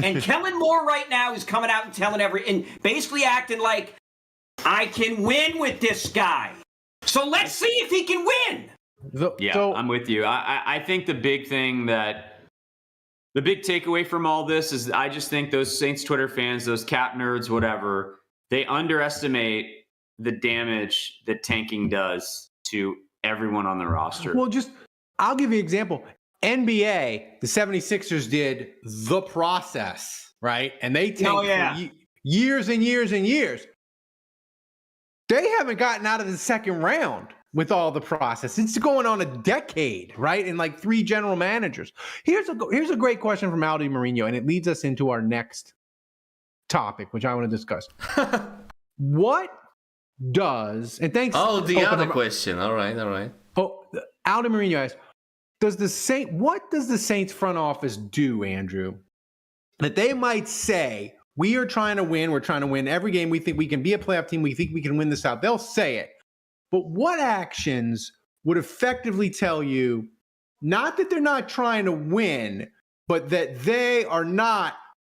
And Kellen Moore right now is coming out and telling and basically acting like, I can win with this guy. So let's see if he can win. I'm with you. I think the big takeaway from all this is I just think those Saints Twitter fans, those cap nerds, whatever, they underestimate the damage that tanking does to everyone on the roster. Well, I'll give you an example. NBA, the 76ers did the process, right? And they tanked for years and years and years. They haven't gotten out of the second round with all the process. It's going on a decade, right? And like 3 general managers. Here's a great question from Aldi Marino, and it leads us into our next topic, which I want to discuss. What does, and thanks. Oh, the other question. All right. Oh, Aldi Marino asks, what does the Saints front office do, Andrew, that they might say, we are trying to win. We're trying to win every game. We think we can be a playoff team. We think we can win this out. They'll say it. But what actions would effectively tell you, not that they're not trying to win, but that they are not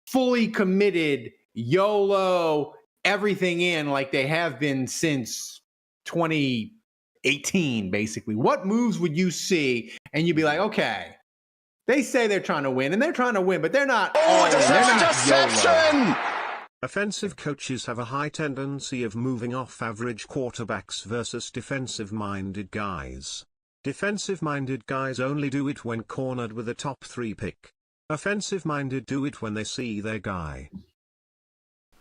fully committed, YOLO, everything in like they have been since 2018, basically? What moves would you see and you'd be like, okay, they say they're trying to win, and they're trying to win, but they're not. Deception! Offensive coaches have a high tendency of moving off average quarterbacks versus defensive-minded guys. Defensive-minded guys only do it when cornered with a top 3 pick. Offensive-minded do it when they see their guy.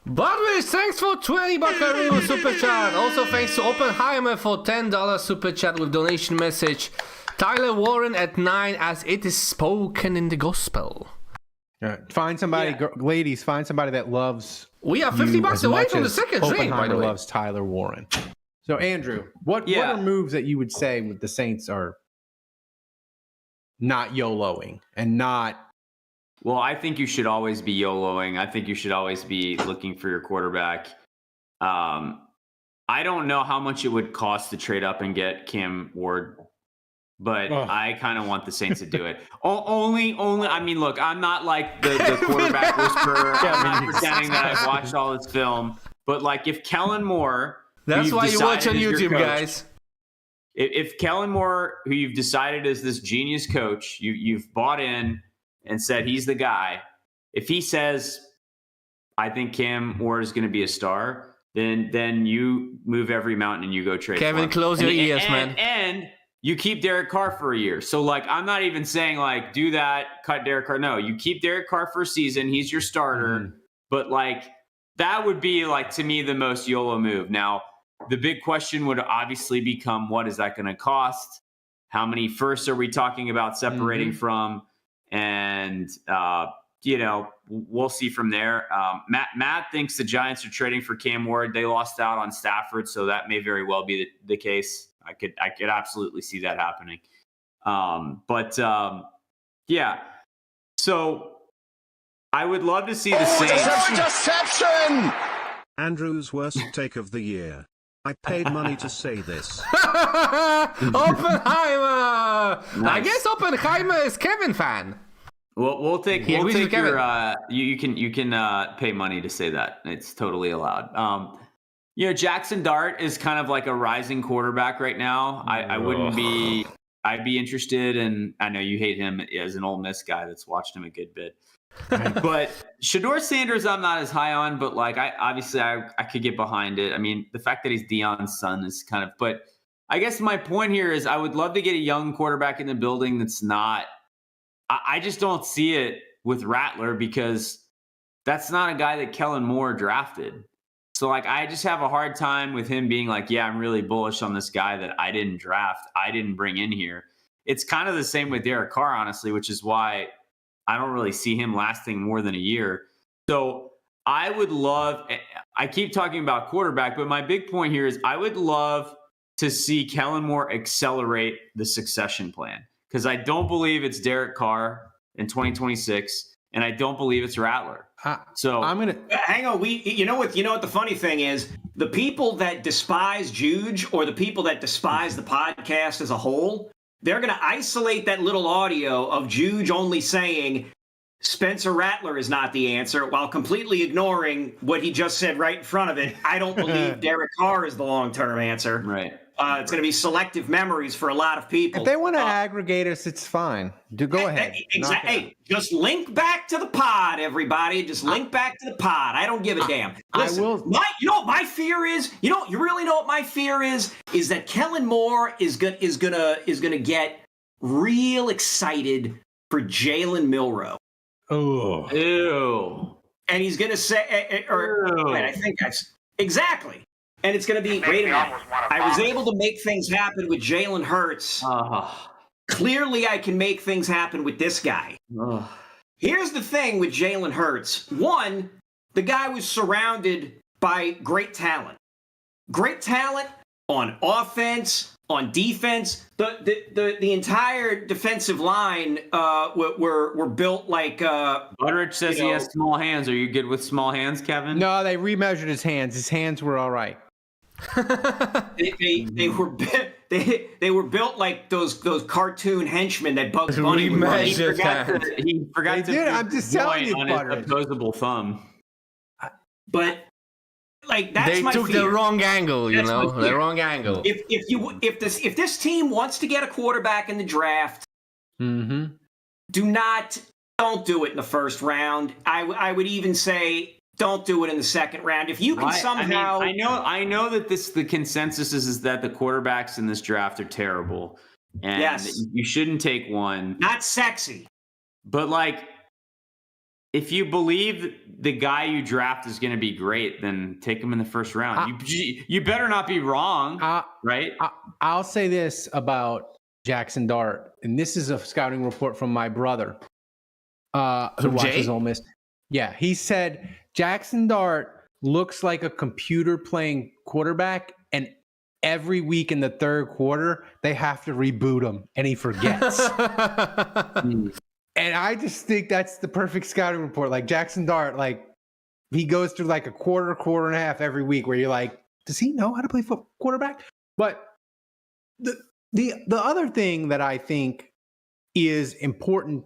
Budwig, thanks for 20 Buckaroo super chat. Also thanks to Oppenheimer for $10 super chat with donation message. Tyler Warren at 9, as it is spoken in the gospel. Find somebody, ladies, find somebody that loves. We are 50 bucks away from the second ring, by the way. Loves Tyler Warren. So, Andrew, what are moves that you would say with the Saints are not YOLOing and not? Well, I think you should always be YOLOing. I think you should always be looking for your quarterback. I don't know how much it would cost to trade up and get Cam Ward, but I kind of want the Saints to do it. Only. I mean, look, I'm not like the quarterback whisperer. I'm not pretending that I've watched all this film. But like, if Kellen Moore, that's why you watch on YouTube, coach, guys. If Kellen Moore, who you've decided is this genius coach, you've bought in and said he's the guy. If he says, I think Cam Ward is going to be a star, then you move every mountain and you go trade. Kevin, close your ears, man. And you keep Derek Carr for a year. So, like, I'm not even saying, like, do that, cut Derek Carr. No, you keep Derek Carr for a season. He's your starter. Mm-hmm. But, like, that would be, like, to me, the most YOLO move. Now, the big question would obviously become, what is that going to cost? How many firsts are we talking about separating from? And, we'll see from there. Matt thinks the Giants are trading for Cam Ward. They lost out on Stafford, so that may very well be the case. I could absolutely see that happening. So I would love to see the Saints. Interception! Andrew's worst take of the year. I paid money to say this. Oppenheimer! Nice. I guess Oppenheimer is Kevin fan. We'll take Yeah, your Kevin. you can pay money to say that. It's totally allowed. Jackson Dart is kind of like a rising quarterback right now. I wouldn't be. I'd be interested in. I know you hate him as an Ole Miss guy that's watched him a good bit. But Shedeur Sanders, I'm not as high on. But like, I could get behind it. I mean, the fact that he's Deion's son is kind of. But I guess my point here is, I would love to get a young quarterback in the building that's not. I just don't see it with Rattler, because that's not a guy that Kellen Moore drafted. So, like, I just have a hard time with him being like, yeah, I'm really bullish on this guy that I didn't draft, I didn't bring in here. It's kind of the same with Derek Carr, honestly, which is why I don't really see him lasting more than a year. So I would love, I keep talking about quarterback, but my big point here is I would love to see Kellen Moore accelerate the succession plan, because I don't believe it's Derek Carr in 2026, and I don't believe it's Rattler. So I'm gonna hang on. You know what the funny thing is, the people that despise Juge, or the people that despise the podcast as a whole, they're going to isolate that little audio of Juge only saying Spencer Rattler is not the answer, while completely ignoring what he just said right in front of it. I don't believe Derek Carr is the long-term answer. right. It's going to be selective memories for a lot of people. if they want to aggregate us, it's fine. Go ahead. Exactly. Hey, just link back to the pod, everybody. Just link back to the pod. I don't give a damn. Listen, will. you know what my fear is? You really know what my fear is? Is that Kellen Moore is gonna get real excited for Jalen Milroe. Oh, Ew. And he's gonna say, wait, I think that's exactly. And it's going to be, wait a minute, I was able to make things happen with Jalen Hurts. Clearly, I can make things happen with this guy. Here's the thing with Jalen Hurts. One, the guy was surrounded by great talent. Great talent on offense, on defense. The entire defensive line were built like... Butteridge says he has small hands. Are you good with small hands, Kevin? no, they remeasured his hands. His hands were all right. They were built like those cartoon henchmen that Bugs Bunny would run. He forgot to did. I'm just telling you, on Butteridge. his opposable thumb. But like that's They my took fear. the wrong angle, That's my fear. the wrong angle. If this team wants to get a quarterback in the draft, Mm-hmm. don't do it in the first round. I would even say don't do it in the second round. If you can somehow, I know that the consensus is that the quarterbacks in this draft are terrible, and Yes. you shouldn't take one. not sexy. But like, if you believe the guy you draft is going to be great, then take him in the first round. You better not be wrong, right? I'll say this about Jackson Dart, and this is a scouting report from my brother, who watches Ole Miss. Yeah, he said Jackson Dart looks like a computer playing quarterback, and every week in the third quarter, they have to reboot him, and he forgets. And I just think that's the perfect scouting report. Like Jackson Dart, like he goes through like a quarter and a half every week where you're like, does he know how to play quarterback? But the other thing that I think is important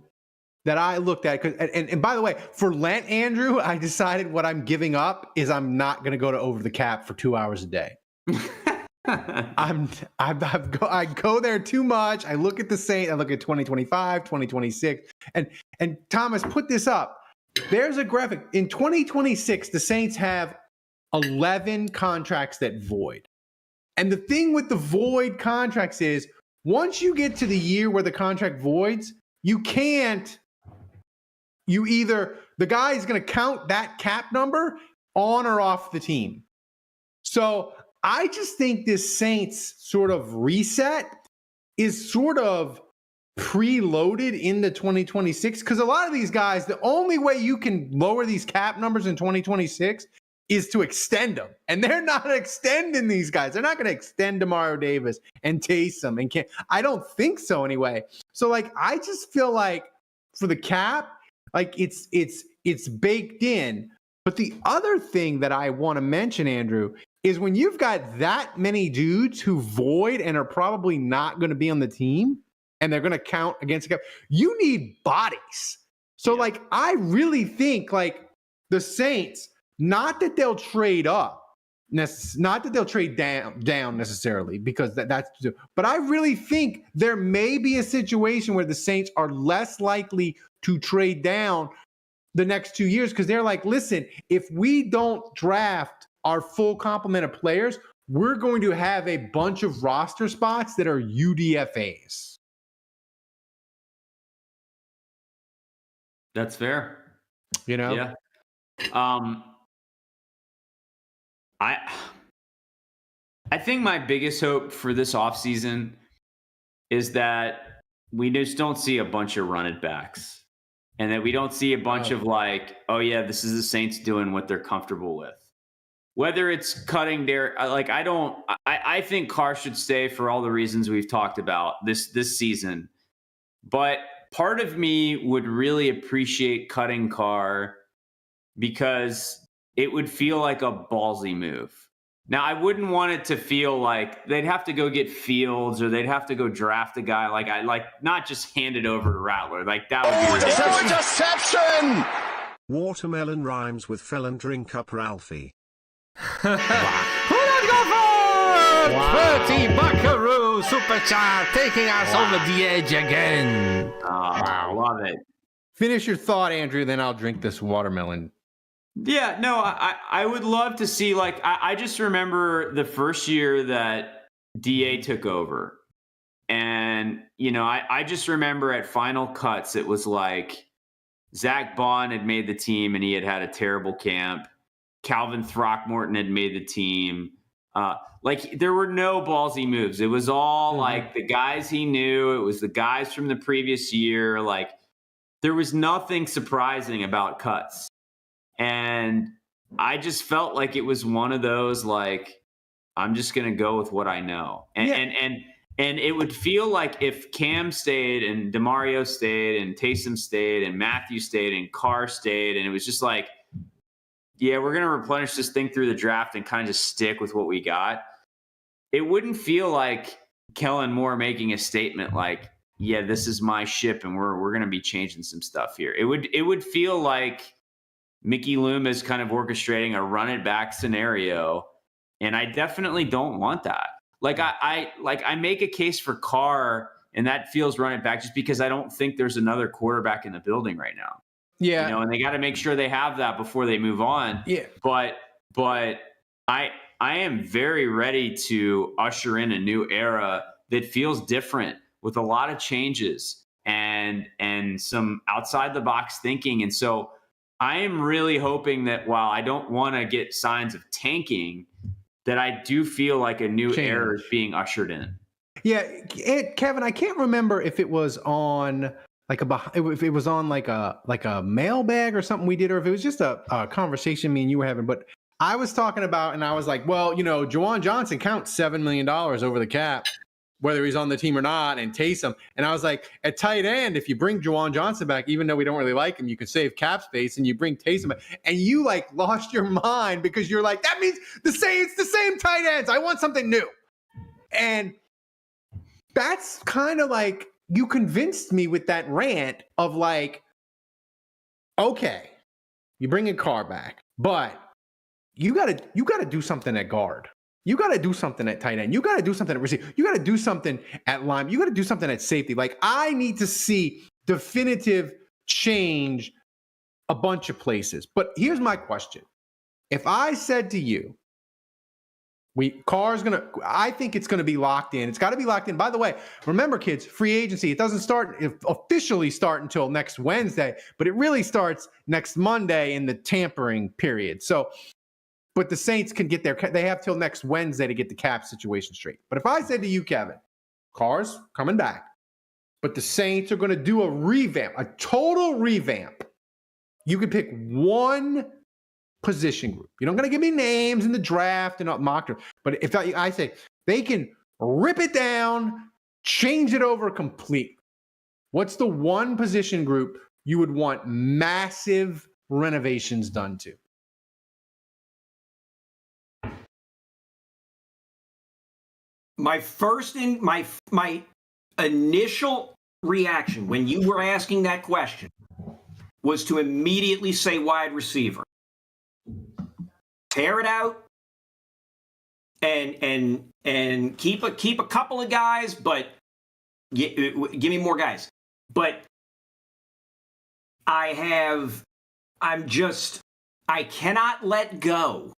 that I looked at, and by the way, for Lent, Andrew, I decided what I'm giving up is I'm not going to go to Over the Cap for 2 hours a day. I go there too much. I look at the Saints. I look at 2025, 2026, and Thomas put this up. There's a graphic in 2026. The Saints have 11 contracts that void, and the thing with the void contracts is once you get to the year where the contract voids, the guy is going to count that cap number on or off the team. So I just think this Saints sort of reset is sort of preloaded into 2026, because a lot of these guys, the only way you can lower these cap numbers in 2026 is to extend them. And they're not extending these guys. They're not going to extend Demario Davis and Taysom and I don't think so anyway. So like, I just feel like for the cap, Like it's baked in. But the other thing that I want to mention, Andrew, is when you've got that many dudes who void and are probably not going to be on the team, and they're going to count against the cap, you need bodies. So, like, I really think, like, the Saints, not that they'll trade up, not that they'll trade down necessarily, because that's, but I really think there may be a situation where the Saints are less likely to trade down the next 2 years, because they're like, listen, if we don't draft our full complement of players, we're going to have a bunch of roster spots that are UDFAs. That's fair. You know? Yeah. I think my biggest hope for this offseason is that we just don't see a bunch of run it backs. And that we don't see a bunch of like, oh yeah, this is the Saints doing what they're comfortable with. Whether it's cutting their, like, I think Carr should stay for all the reasons we've talked about this season. But part of me would really appreciate cutting Carr because it would feel like a ballsy move. Now, I wouldn't want it to feel like they'd have to go get Fields or they'd have to go draft a guy not just hand it over to Rattler. Like, that would be ridiculous. Interception! Watermelon rhymes with felon drink up Ralphie. Who not go for? Wow. 30 Buckaroo Super Chat taking us over the edge again. Wow, love it. Finish your thought, Andrew, then I'll drink this watermelon. Yeah, no, I would love to see, like, I just remember the first year that DA took over. And, you know, I just remember at final cuts, it was like Zach Bond had made the team and he had a terrible camp. Calvin Throckmorton had made the team. Like, there were no ballsy moves. It was all like the guys he knew. It was the guys from the previous year. Like, there was nothing surprising about cuts. And I just felt like it was one of those, like, I'm just going to go with what I know. And it would feel like if Cam stayed and DeMario stayed and Taysom stayed and Matthew stayed and Carr stayed, and it was just like, yeah, we're going to replenish this thing through the draft and kind of just stick with what we got. It wouldn't feel like Kellen Moore making a statement like, yeah, this is my ship and we're going to be changing some stuff here. It would feel like Mickey Loomis kind of orchestrating a run it back scenario. And I definitely don't want that. Like I make a case for Carr, and that feels run it back just because I don't think there's another quarterback in the building right now. Yeah. You know, and they got to make sure they have that before they move on. Yeah. But I am very ready to usher in a new era that feels different with a lot of changes and some outside the box thinking. And so I am really hoping that while I don't want to get signs of tanking, that I do feel like a new era is being ushered in. Yeah, Kevin, I can't remember if it was on if it was on like a mailbag or something we did, or if it was just a conversation me and you were having. But I was talking about, and I was like, well, you know, Juwan Johnson counts $7 million over the cap, whether he's on the team or not, and Taysom. And I was like, at tight end, if you bring Juwan Johnson back, even though we don't really like him, you could save cap space, and you bring Taysom back. And you like lost your mind because you're like, that means it's the same tight ends. I want something new. And that's kind of like, you convinced me with that rant of like, okay, you bring a Carr back, but you gotta do something at guard. You got to do something at tight end. You got to do something at receiver. You got to do something at line. You got to do something at safety. Like, I need to see definitive change a bunch of places. But here's my question. If I said to you, I think it's going to be locked in. It's got to be locked in. By the way, remember, kids, free agency, it doesn't officially start until next Wednesday, but it really starts next Monday in the tampering period. So, but the Saints can get they have till next Wednesday to get the cap situation straight. But if I said to you, Kevin, Carr's coming back, but the Saints are going to do a total revamp. You can pick one position group. You're not going to give me names in the draft and not mock draft. But if I say they can rip it down, change it over completely. What's the one position group you would want massive renovations done to? My initial reaction when you were asking that question was to immediately say wide receiver. Tear it out and keep a couple of guys, but give me more guys. But I cannot let go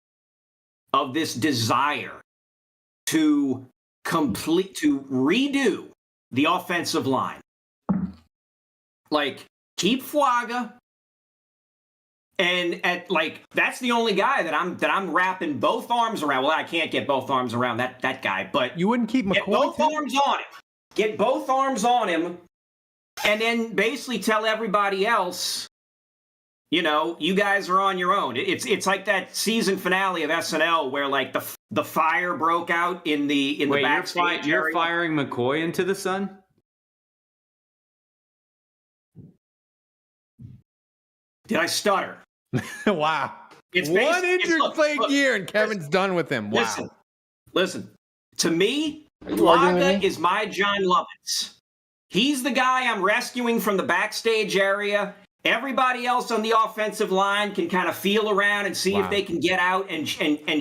of this desire to redo the offensive line. Like, keep Fuaga, and that's the only guy that I'm wrapping both arms around. Well, I can't get both arms around that guy, but You wouldn't keep McCoy? get both arms on him. Get both arms on him, and then basically tell everybody else, you guys are on your own. It's like that season finale of SNL where like the fire broke out in the backstage. You're firing McCoy into the sun? Did I stutter? Wow. It's one injured playing year and Kevin's done with him. Wow. Listen. To me, Fuaga is my John Lovitz. He's the guy I'm rescuing from the backstage area. Everybody else on the offensive line can kind of feel around and see if they can get out and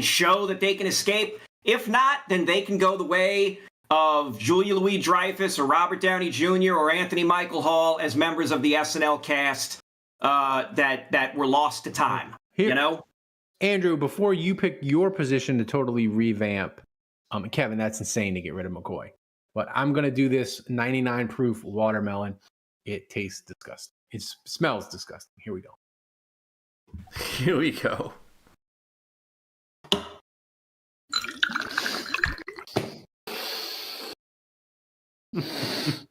show that they can escape. If not, then they can go the way of Julia Louis-Dreyfus or Robert Downey Jr. or Anthony Michael Hall as members of the SNL cast that were lost to time. Andrew, before you pick your position to totally revamp, Kevin, that's insane to get rid of McCoy. But I'm going to do this 99 proof watermelon. It tastes disgusting. It smells disgusting. Here we go. Here we go.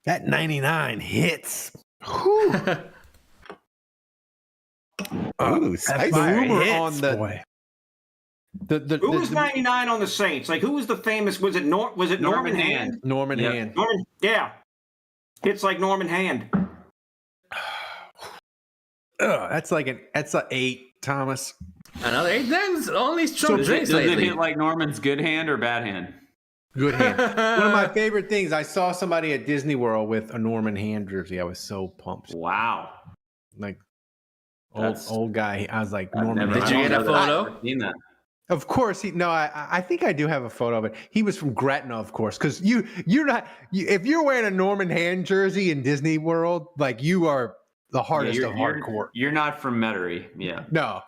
That 99 hits. Oh, spicy. The rumor hits, on the boy. Who was 99 on the Saints? Like, who was the famous? Was it Norman Hand? Norman Hand. Yeah, it's like Norman Hand. That's an 8, Thomas. Another 8. Then only strong drinks Does it lately. hit like Norman's good hand or bad hand? Good hand. One of my favorite things. I saw somebody at Disney World with a Norman Hand jersey. I was so pumped. Wow. Like old guy. I was like, Norman. Did you get a photo? I've seen that. Of course, I think I do have a photo of it. He was from Gretna, of course, because if you're wearing a Norman Hand jersey in Disney World, like, you are the hardest of hardcore. You're not from Metairie, yeah. No.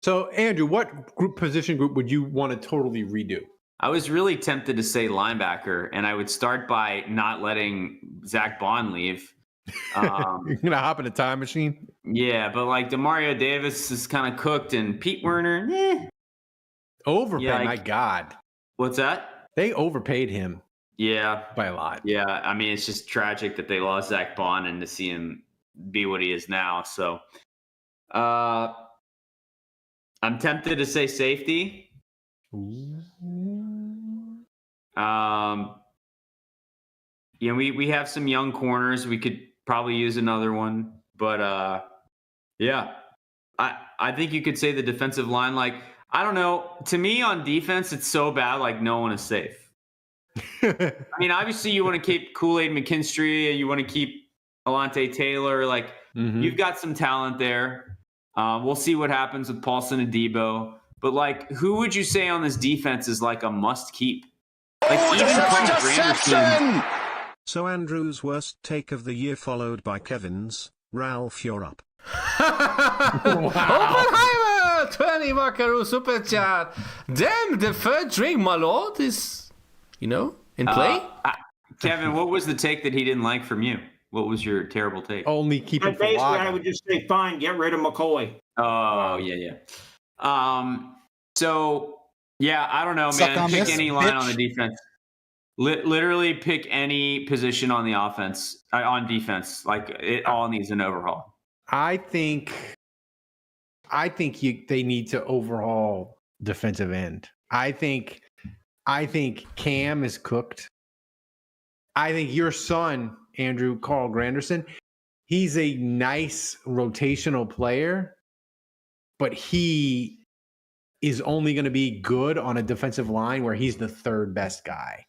So Andrew, what position group would you want to totally redo? I was really tempted to say linebacker, and I would start by not letting Zach Bond leave. You're gonna hop in a time machine? Yeah, but like Demario Davis is kind of cooked, and Pete Werner, Overpaid, Yeah, my God. What's that? They overpaid him Yeah, by a lot. yeah. I mean, it's just tragic that they lost Zach Bond and to see him be what he is now. So, I'm tempted to say safety. We have some young corners. We could probably use another one, but yeah, I think you could say the defensive line. Like, I don't know. To me, on defense, it's so bad. Like, no one is safe. I mean, obviously, you want to keep Kool-Aid McKinstry, and you want to keep Alante Taylor. Like, you've got some talent there. We'll see what happens with Paulson and Debo. But, like, who would you say on this defense is, like, a must-keep? Like, even Carl Granderson. So Andrew's worst take of the year followed by Kevin's. Ralph, you're up. Oppenheimer! 20 Buckaroo Super Chat. Damn, the third drink, my lord, is, in play? Kevin, what was the take that he didn't like from you? What was your terrible take? Only keeping Basically, I would just say, fine, get rid of McCoy. Oh, yeah. So, yeah, I don't know, man. Pick any line on the defense. Literally pick any position on the offense, on defense. Like, it all needs an overhaul. I think they need to overhaul defensive end. I think Cam is cooked. I think your son, Andrew Carl Granderson, he's a nice rotational player, but he is only going to be good on a defensive line where he's the third best guy,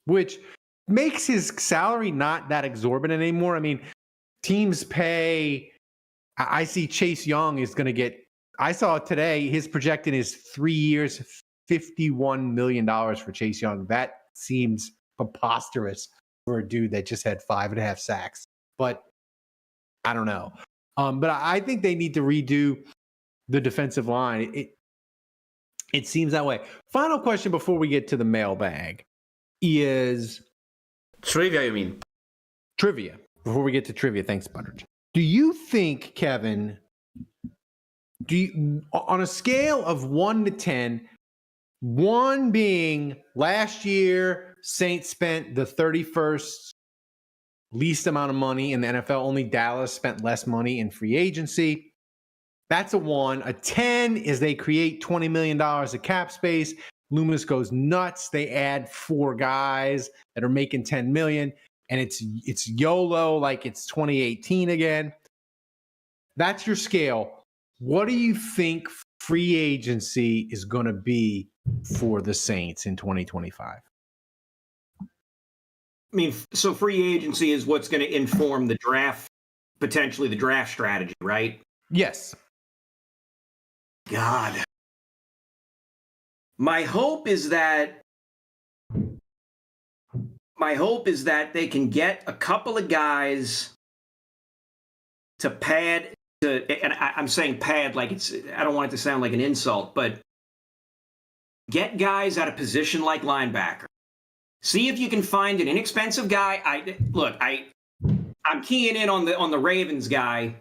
which makes his salary not that exorbitant anymore. I mean, teams pay. I see Chase Young is going to get. I saw today his projected is 3 years, $51 million for Chase Young. That seems preposterous for a dude that just had 5.5 sacks. But I don't know. But I think they need to redo the defensive line. It seems that way. Final question before we get to the mailbag is trivia. You mean trivia? Before we get to trivia, thanks, Butters. Do you think, Kevin? On a scale of 1 to 10, 1 being last year, Saints spent the 31st least amount of money in the NFL. Only Dallas spent less money in free agency. That's a 1. A 10 is they create $20 million of cap space. Loomis goes nuts. They add 4 guys that are making $10 million, and it's YOLO like it's 2018 again. That's your scale. What do you think free agency is going to be for the Saints in 2025? I mean, so free agency is what's going to inform the draft, potentially the draft strategy, right? Yes. God. My hope is that they can get a couple of guys to pad. And I'm saying pad like I don't want it to sound like an insult, but get guys at a position like linebacker. See if you can find an inexpensive guy. I'm keying in on the Ravens guy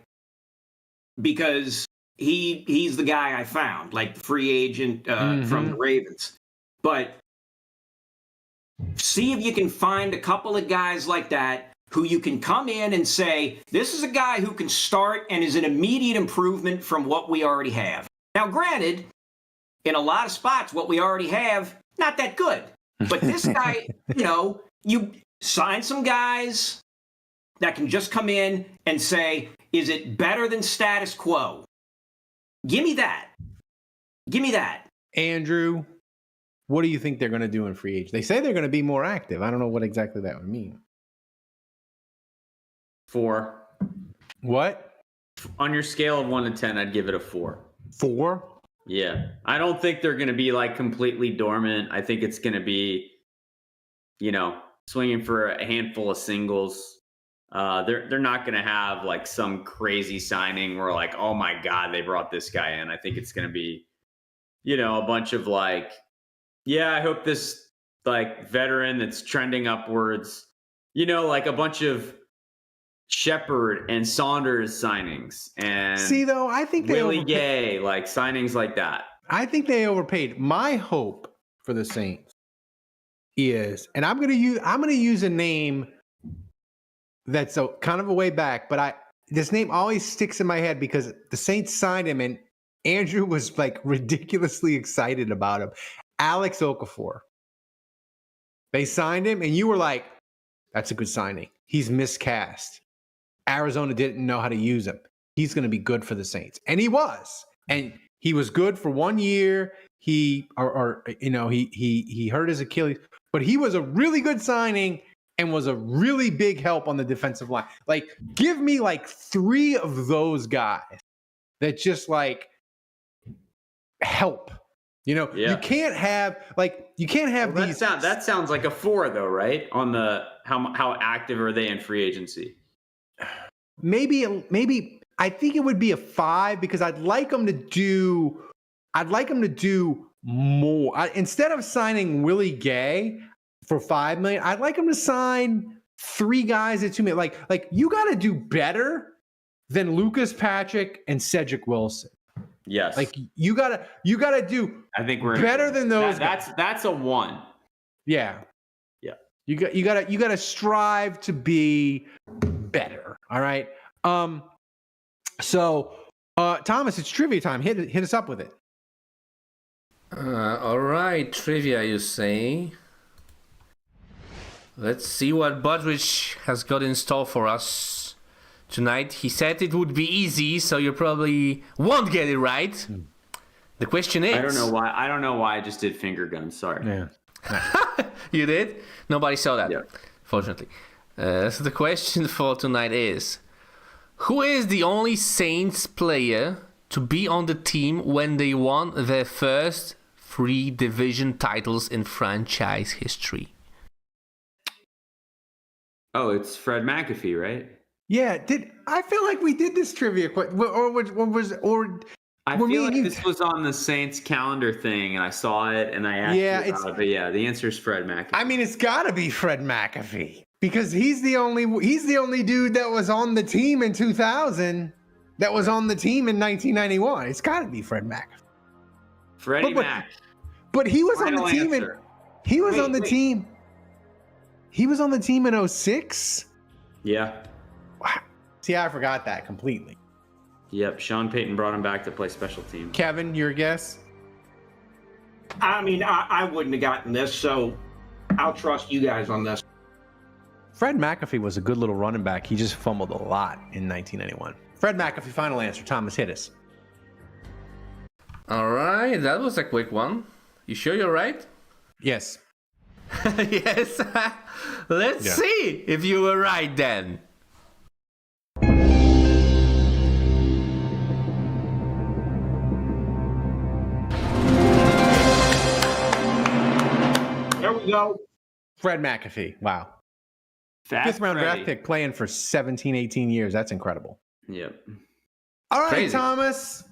because he's the guy I found, like the free agent from the Ravens. But see if you can find a couple of guys like that who you can come in and say, this is a guy who can start and is an immediate improvement from what we already have. Now, granted, in a lot of spots, what we already have, not that good. But this guy, you sign some guys that can just come in and say, is it better than status quo? Give me that. Give me that. Andrew, what do you think they're going to do in free agency? They say they're going to be more active. I don't know what exactly that would mean. 4. What? On your scale of 1 to 10, I'd give it a 4. 4? Yeah. I don't think they're going to be like completely dormant. I think it's going to be, swinging for a handful of singles. They're not going to have like some crazy signing where like, oh my God, they brought this guy in. I think it's going to be, a bunch of like, yeah, I hope this like veteran that's trending upwards, like a bunch of Shepard and Saunders signings and see though, I think Willie Gay, like signings like that. I think they overpaid. My hope for the Saints is, and I'm gonna use a name that's a kind of a way back, but this name always sticks in my head because the Saints signed him and Andrew was like ridiculously excited about him. Alex Okafor. They signed him and you were like, that's a good signing. He's miscast. Arizona didn't know how to use him. He's going to be good for the Saints. And he was. And he was good for 1 year. He hurt his Achilles, but he was a really good signing and was a really big help on the defensive line. Like, give me like 3 of those guys that just like help. Yeah. You can't have these. That sounds like a 4 though, right? On the how active are they in free agency? Maybe I think it would be a 5 because I'd like them to do more. Instead of signing Willie Gay for $5 million, I'd like them to sign 3 guys at $2 million. Like you got to do better than Lucas Patrick and Cedric Wilson. Yes. Like you gotta do. I think we're better than those. That's a 1. Yeah. Yeah. You gotta strive to be better. All right. So Thomas, it's trivia time. Hit us up with it. All right, trivia, you say? Let's see what Budrich has got in store for us tonight. He said it would be easy, so you probably won't get it right. The question is... I don't know why I just did finger guns. Sorry. Yeah. You did? Nobody saw that, Yep. fortunately. So the question for tonight is, who is the only Saints player to be on the team when they won their first 3 division titles in franchise history? Oh, it's Fred McAfee, right? Yeah. I feel like we did this trivia I feel like this was on the Saints calendar thing, and I saw it, and I asked you about it. But yeah, the answer is Fred McAfee. I mean, it's got to be Fred McAfee because he's the only dude that was on the team in 2000 that was on the team in 1991. It's got to be Fred McAfee. Freddie Mac. But he was Final on the team answer. He was on the team in 06? Yeah. Wow. See, I forgot that completely. Yep. Sean Payton brought him back to play special teams. Kevin, your guess? I mean, I wouldn't have gotten this, so I'll trust you guys on this. Fred McAfee was a good little running back. He just fumbled a lot in 1991. Fred McAfee, final answer. Thomas, hit us. All right, that was a quick one. You sure you're right? Yes. Yes. Let's see if you were right then. There we go. Fred McAfee. Wow. Fast 5th round Freddy. draft pick playing for 17, 18 years. That's incredible. Yep. All right, Crazy. Thomas.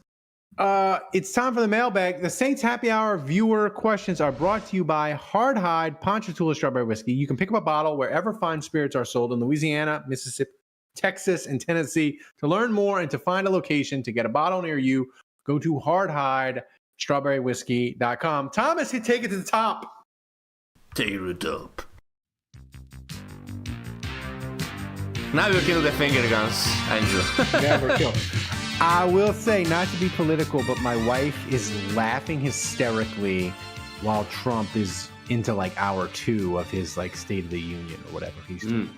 It's time for the mailbag. The Saints Happy Hour viewer questions are brought to you by Hard Hide Ponchatoula Strawberry Whiskey. You can pick up a bottle wherever fine spirits are sold in Louisiana, Mississippi, Texas, and Tennessee. To learn more and to find a location to get a bottle near you, go to hardhidestrawberrywhiskey.com. Thomas, you take it to the top. Tear it up. Now you can do the finger guns, Andrew. Never kill. I will say, not to be political, but my wife is laughing hysterically while Trump is into like hour 2 of his like State of the Union or whatever he's doing.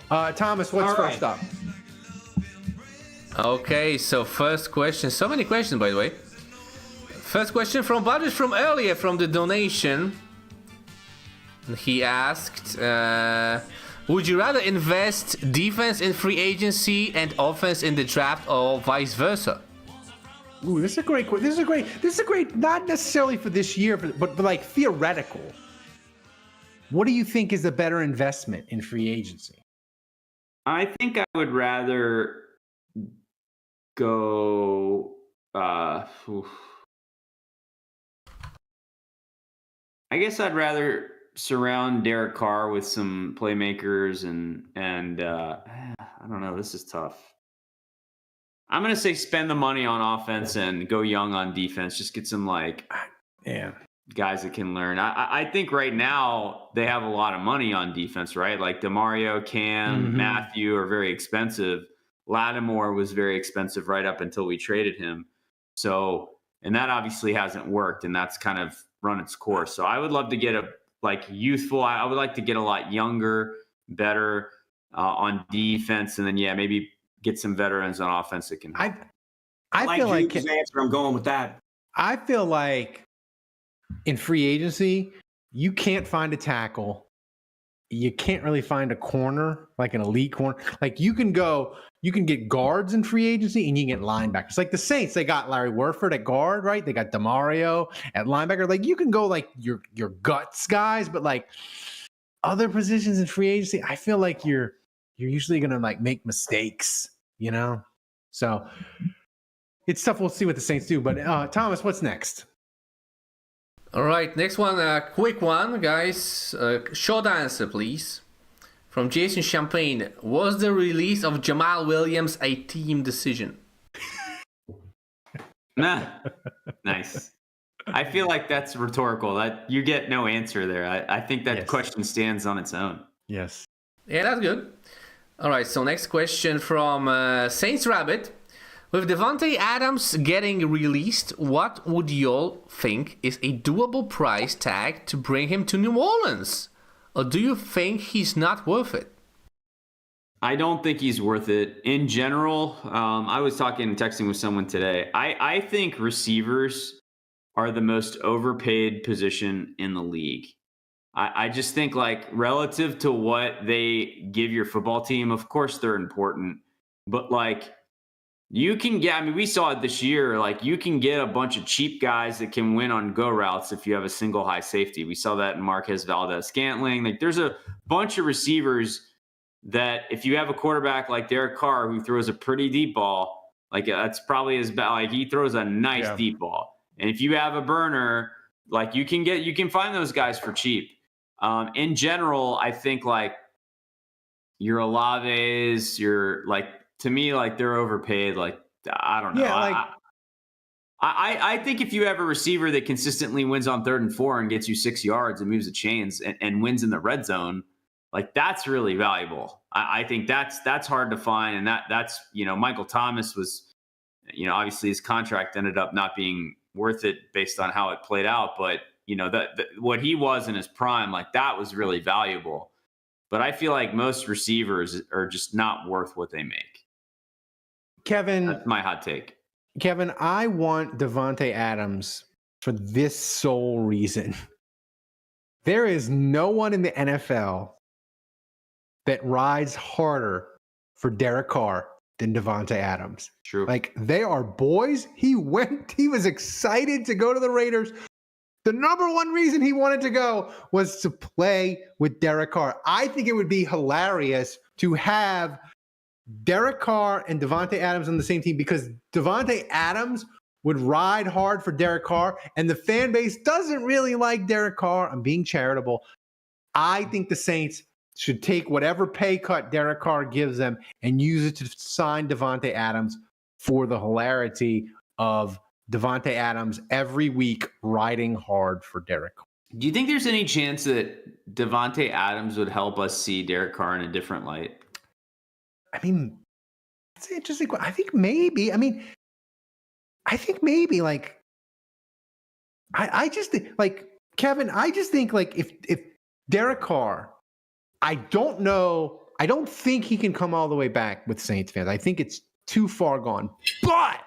Thomas, what's All right. first up? Okay, so first question. So many questions, by the way. First question from Budget from earlier from the donation. He asked, would you rather invest defense in free agency and offense in the draft, or vice versa? Ooh, this is a great. This is a great. Not necessarily for this year, but like theoretical. What do you think is the better investment in free agency? I think I would rather go. I guess I'd rather surround Derek Carr with some playmakers and I don't know. This is tough. I'm gonna say spend the money on offense and go young on defense. Just get some guys that can learn. I think right now they have a lot of money on defense, right? Like DeMario, Cam, Matthew are very expensive. Lattimore was very expensive right up until we traded him. So, and that obviously hasn't worked, and that's kind of run its course. So I would love to get youthful. I would like to get a lot younger, better on defense, and then maybe get some veterans on offense that can help. I feel like answer. I'm going with that. I feel like in free agency, you can't find a tackle. You can't really find a corner, like an elite corner. Like you can get guards in free agency and you can get linebackers. Like the Saints, they got Larry Warford at guard, right? They got DeMario at linebacker. Like you can go like your guts guys, but like other positions in free agency, I feel like you're usually gonna like make mistakes, you know? So it's tough. We'll see what the Saints do. But Thomas, what's next? All right, next one, quick one, guys. Short answer, please. From Jason Champagne, was the release of Jamal Williams a team decision? Nah. Nice. I feel like that's rhetorical. That you get no answer there. I think that question stands on its own. Yes. Yeah, that's good. All right, so next question from Saints Rabbit. With Devontae Adams getting released, what would y'all think is a doable price tag to bring him to New Orleans? or do you think he's not worth it? I don't think he's worth it. In general, I was texting with someone today. I think receivers are the most overpaid position in the league. I just think, like, relative to what they give your football team, of course they're important. But, like, you can get, I mean, we saw it this year, like, you can get a bunch of cheap guys that can win on go routes if you have a single high safety. We saw that in Marquez Valdez-Scantling. Like, there's a bunch of receivers that if you have a quarterback like Derek Carr who throws a pretty deep ball, like, that's probably his best. Like, he throws a nice deep ball. And if you have a burner, like, you can find those guys for cheap. In general, I think, like, your Olaves, to me, like, they're overpaid. Like, I don't know. Yeah, I think if you have a receiver that consistently wins on 3rd and 4 and gets you 6 yards and moves the chains and wins in the red zone, like, that's really valuable. I think that's hard to find. And that's, Michael Thomas was, obviously his contract ended up not being worth it based on how it played out. But, what he was in his prime, like, that was really valuable. But I feel like most receivers are just not worth what they make. Kevin, that's my hot take. Kevin, I want Davante Adams for this sole reason. There is no one in the NFL that rides harder for Derek Carr than Davante Adams. True. Like, they are boys. He was excited to go to the Raiders. The number one reason he wanted to go was to play with Derek Carr. I think it would be hilarious to have Derek Carr and Davante Adams on the same team, because Davante Adams would ride hard for Derek Carr, and the fan base doesn't really like Derek Carr. I'm being charitable. I think the Saints should take whatever pay cut Derek Carr gives them and use it to sign Davante Adams for the hilarity of Davante Adams every week riding hard for Derek Carr. Do you think there's any chance that Davante Adams would help us see Derek Carr in a different light? I mean, it's interesting. I think maybe. Like, I just think, like, Kevin, I just think, like, if Derek Carr, I don't know. I don't think he can come all the way back with Saints fans. I think it's too far gone. But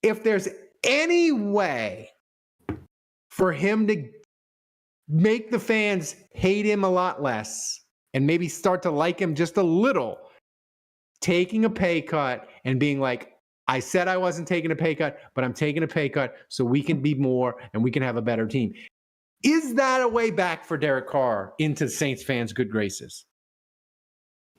if there's any way for him to make the fans hate him a lot less and maybe start to like him just a little, taking a pay cut and being like, I said I wasn't taking a pay cut, but I'm taking a pay cut so we can be more and we can have a better team. Is that a way back for Derek Carr into Saints fans' good graces?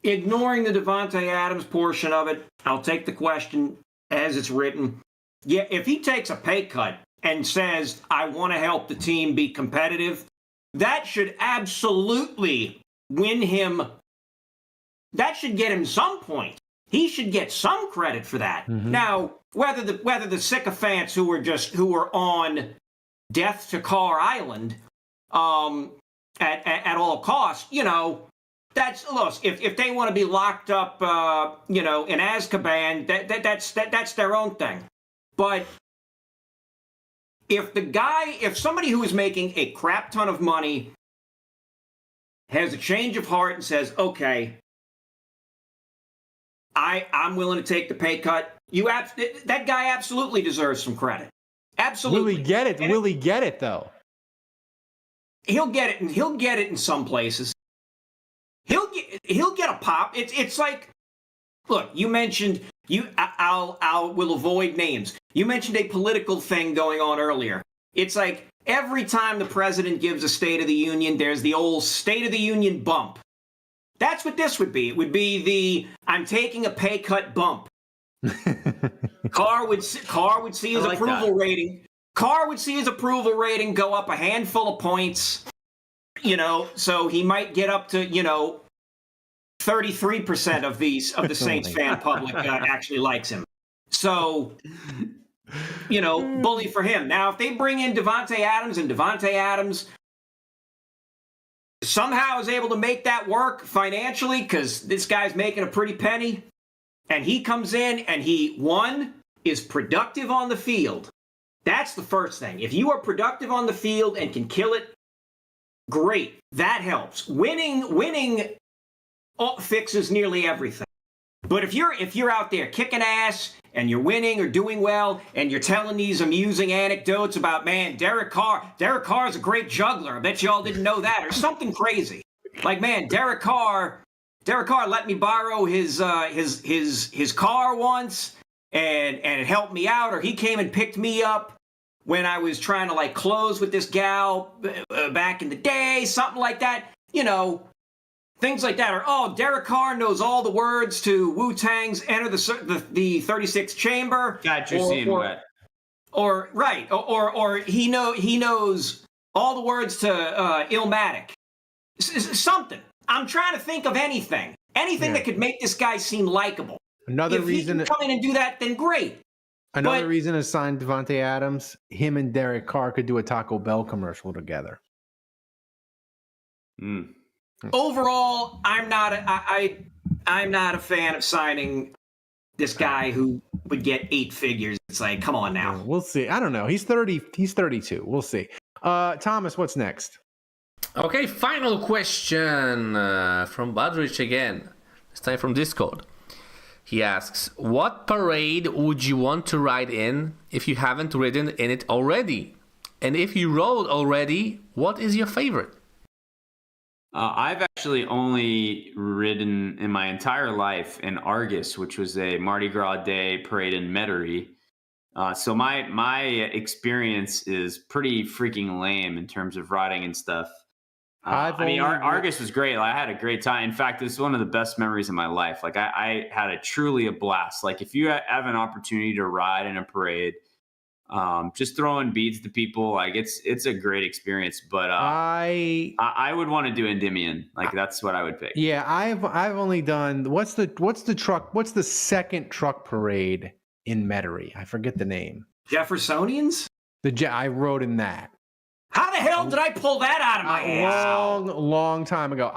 Ignoring the Davante Adams portion of it, I'll take the question as it's written. Yeah, if he takes a pay cut and says, I want to help the team be competitive, that should absolutely win him. That should get him some point. He should get some credit for that. Mm-hmm. Now, whether the sycophants who are on death to Carr Island at all costs, that's, look, if they want to be locked up, in Azkaban, that's their own thing. But if somebody who is making a crap ton of money has a change of heart and says, okay, I'm willing to take the pay cut, that guy absolutely deserves some credit. Absolutely. Will he get it? Will he get it, though? He'll get it, and he'll get it in some places. He'll get a pop. It's like, look, you mentioned we'll avoid names. You mentioned a political thing going on earlier. It's like every time the president gives a State of the Union, there's the old State of the Union bump. That's what this would be. It would be the I'm taking a pay cut bump. Carr would see his approval rating. Carr would see his approval rating go up a handful of points. So he might get up to 33% of the Saints fan public actually likes him. So, bully for him. Now, if they bring in Davante Adams and Davante Adams somehow is able to make that work financially, because this guy's making a pretty penny, and he comes in and he, one, is productive on the field. That's the first thing. If you are productive on the field and can kill it great. That helps. Winning fixes nearly everything. But if you're out there kicking ass and you're winning or doing well and you're telling these amusing anecdotes about, man, Derek Carr's a great juggler. I bet y'all didn't know that, or something crazy. Like, man, Derek Carr let me borrow his car once and it helped me out, or he came and picked me up when I was trying to like close with this gal back in the day, something like that. You know, things like that. Or, oh, Derek Carr knows all the words to Wu-Tang's Enter the 36th Chamber. Got your scene wet. Or right. Or he knows all the words to Illmatic. Something. I'm trying to think of anything that could make this guy seem likable. Another if reason he can come in and do that, then great. Another reason to sign Devontae Adams, him and Derek Carr could do a Taco Bell commercial together. Overall, I'm not a fan of signing this guy who would get 8 figures. It's like, come on now. We'll see. I don't know. He's 30. He's 32. We'll see. Thomas, what's next? Okay, final question from Badrich again. This time from Discord. He asks, what parade would you want to ride in if you haven't ridden in it already? And if you rode already, what is your favorite? I've actually only ridden in my entire life in Argus, which was a Mardi Gras Day parade in Metairie. So my experience is pretty freaking lame in terms of riding and stuff. Argus was great. I had a great time. In fact, it's one of the best memories of my life. Like I had truly a blast. Like if you have an opportunity to ride in a parade, just throwing beads to people, like it's a great experience. But I would want to do Endymion. Like that's what I would pick. Yeah, I've only done what's the second truck parade in Metairie? I forget the name. Jeffersonians? I rode in that. How the hell did I pull that out of my ass? Long time ago.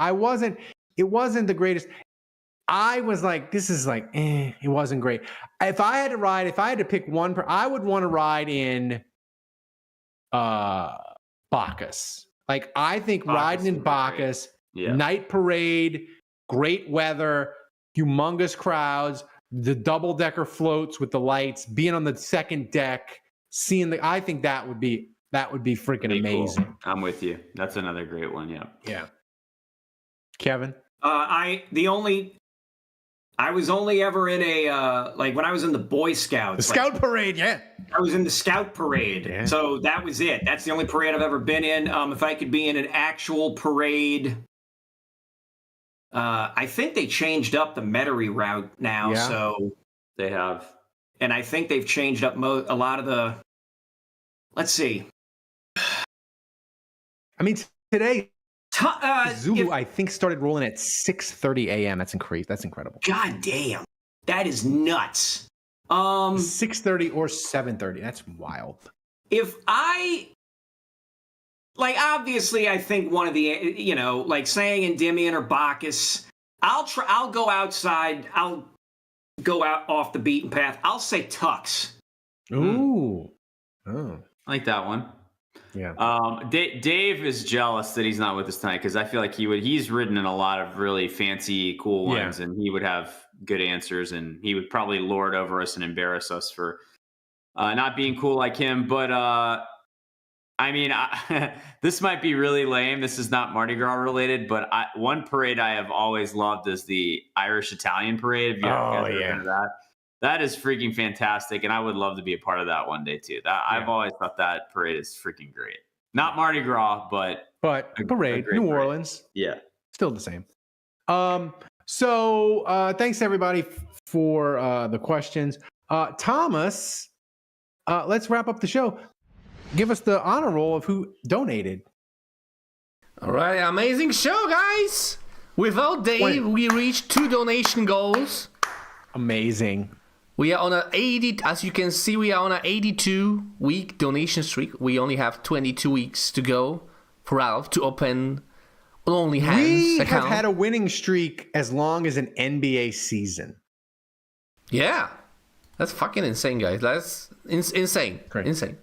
It wasn't the greatest. I was like, this is like, it wasn't great. If I had to pick one, I would want to ride in Bacchus. Like, I think riding in Bacchus, night parade, great weather, humongous crowds, the double-decker floats with the lights, being on the second deck, I think that would be freaking amazing. Cool. I'm with you. That's another great one. Yeah. Yeah. Kevin? I was only ever in a, like when I was in the Boy Scouts. The Scout Parade, yeah. I was in the Scout Parade. Yeah. So that was it. That's the only parade I've ever been in. If I could be in an actual parade, I think they changed up the Metairie route now. Yeah. So they have. And I think they've changed up a lot of the, let's see. I mean, today, Zulu, I think, started rolling at 6:30 a.m. That's incredible. God damn. That is nuts. 6:30 or 7:30. That's wild. Obviously, I think one of the, like saying Endymion or Bacchus, I'll go outside. I'll go out off the beaten path. I'll say Tux. Ooh. Oh. I like that one. Yeah. Dave is jealous that he's not with us tonight because I feel like he's ridden in a lot of really fancy, cool ones, and he would have good answers, and he would probably lord over us and embarrass us for not being cool like him. But this might be really lame. This is not Mardi Gras related, but one parade I have always loved is the Irish Italian parade. Have you ever heard of that? That is freaking fantastic, and I would love to be a part of that one day too. I've always thought that parade is freaking great. Not Mardi Gras, but parade, New Orleans. Yeah, still the same. So thanks everybody for the questions. Thomas, let's wrap up the show. Give us the honor roll of who donated. All right, amazing show, guys. Without Dave, we reached 2 donation goals. Amazing. We are on a 80, as you can see, we are on an 82-week donation streak. We only have 22 weeks to go for Ralph to open Only Hands account. We have had a winning streak as long as an NBA season. Yeah. That's fucking insane, guys. That's insane. Great. Insane.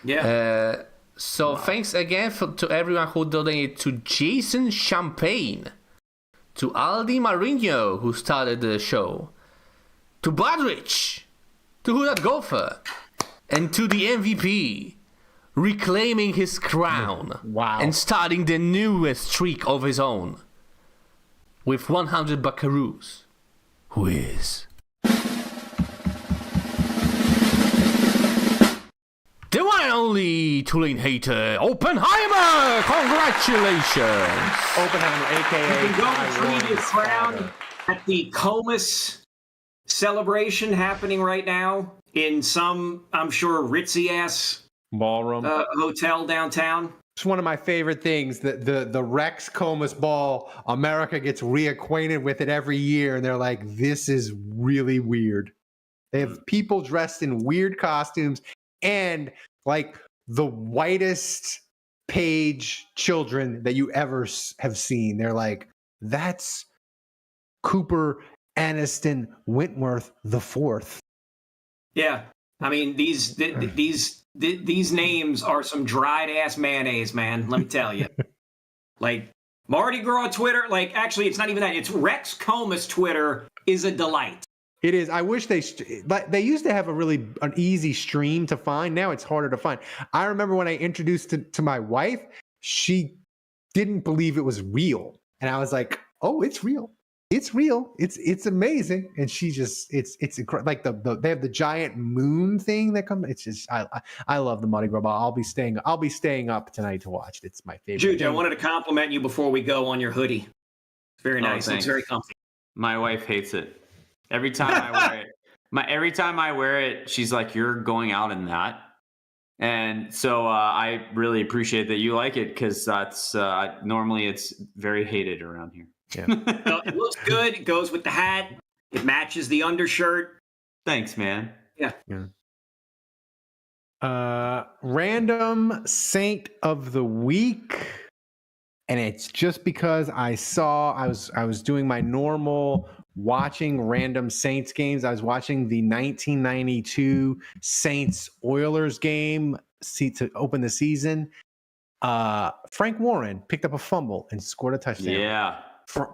Yeah. So thanks again to everyone who donated, to Jason Champagne, to Aldi Marino, who started the show, to Budrich, to Who That Gopher, and to the MVP, reclaiming his crown and starting the newest streak of his own with 100 buckaroos, who is the one and only Tulane hater, Oppenheimer! Congratulations! Oppenheimer, a.k.a. You can go retrieve your crown at the Comus celebration happening right now in some, I'm sure, ritzy-ass Ballroom. hotel downtown. It's one of my favorite things. The Rex Comus Ball, America gets reacquainted with it every year, and they're like, this is really weird. They have people dressed in weird costumes and like the whitest page children that you ever have seen. They're like, that's Cooper Aniston Wentworth the Fourth. Yeah, I mean these names are some dried ass mayonnaise, man. Let me tell you. Like Mardi Gras Twitter, like actually it's not even that. It's Rex Comus Twitter is a delight. It is. I wish they used to have an easy stream to find. Now it's harder to find. I remember when I introduced it to my wife, she didn't believe it was real, and I was like, "Oh, it's real. It's real. It's amazing." And she just it's incredible. Like they have the giant moon thing that comes. It's just I love the Mardi Gras Ball. I'll be staying up tonight to watch it. It's my favorite. Juge, I wanted to compliment you before we go on your hoodie. It's very nice. It's very comfy. My wife hates it. Every time I wear it, every time I wear it, she's like, "You're going out in that," and so I really appreciate that you like it, because that's normally it's very hated around here. Yeah. It looks good. It goes with the hat. It matches the undershirt. Thanks, man. Yeah. Random Saint of the Week, and it's just because I was doing my normal watching random Saints games. I was watching the 1992 Saints Oilers game to open the season. Frank Warren picked up a fumble and scored a touchdown. Yeah.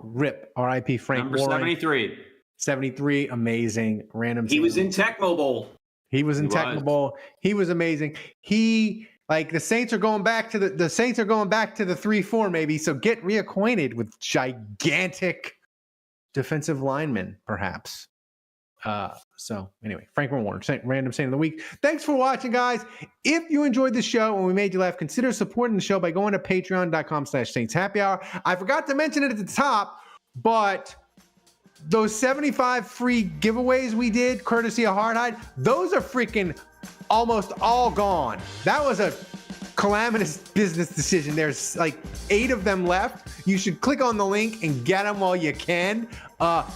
RIP, R.I.P. Frank Number Warren. 73. 73, amazing. Random. He was in Tecmo Bowl. He was in Tecmo Bowl. He was amazing. The Saints are going back to the 3-4 maybe. So get reacquainted with gigantic defensive linemen, perhaps. So anyway, Frank Warren, Random Saint of the Week. Thanks for watching, guys. If you enjoyed the show and we made you laugh, consider supporting the show by going to patreon.com/Saints Happy Hour. I forgot to mention it at the top, but those 75 free giveaways we did, courtesy of Hardhide, those are freaking almost all gone. That was a calamitous business decision. There's like 8 of them left. You should click on the link and get them while you can.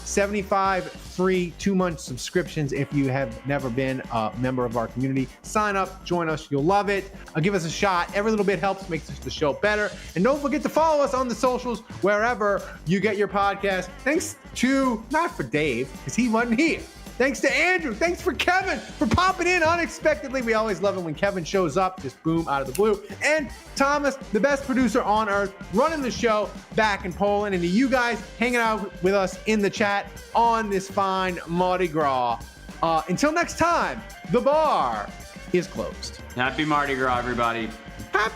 75 free 2-month subscriptions if you have never been a member of our community. Sign up, join us, you'll love it. Give us a shot. Every little bit helps, makes the show better. And don't forget to follow us on the socials wherever you get your podcast. Thanks to, not for Dave, because he wasn't here. Thanks to Andrew. Thanks for Kevin for popping in unexpectedly. We always love it when Kevin shows up, just boom, out of the blue. And Thomas, the best producer on earth, running the show back in Poland. And to you guys hanging out with us in the chat on this fine Mardi Gras. Until next time, the bar is closed. Happy Mardi Gras, everybody. Happy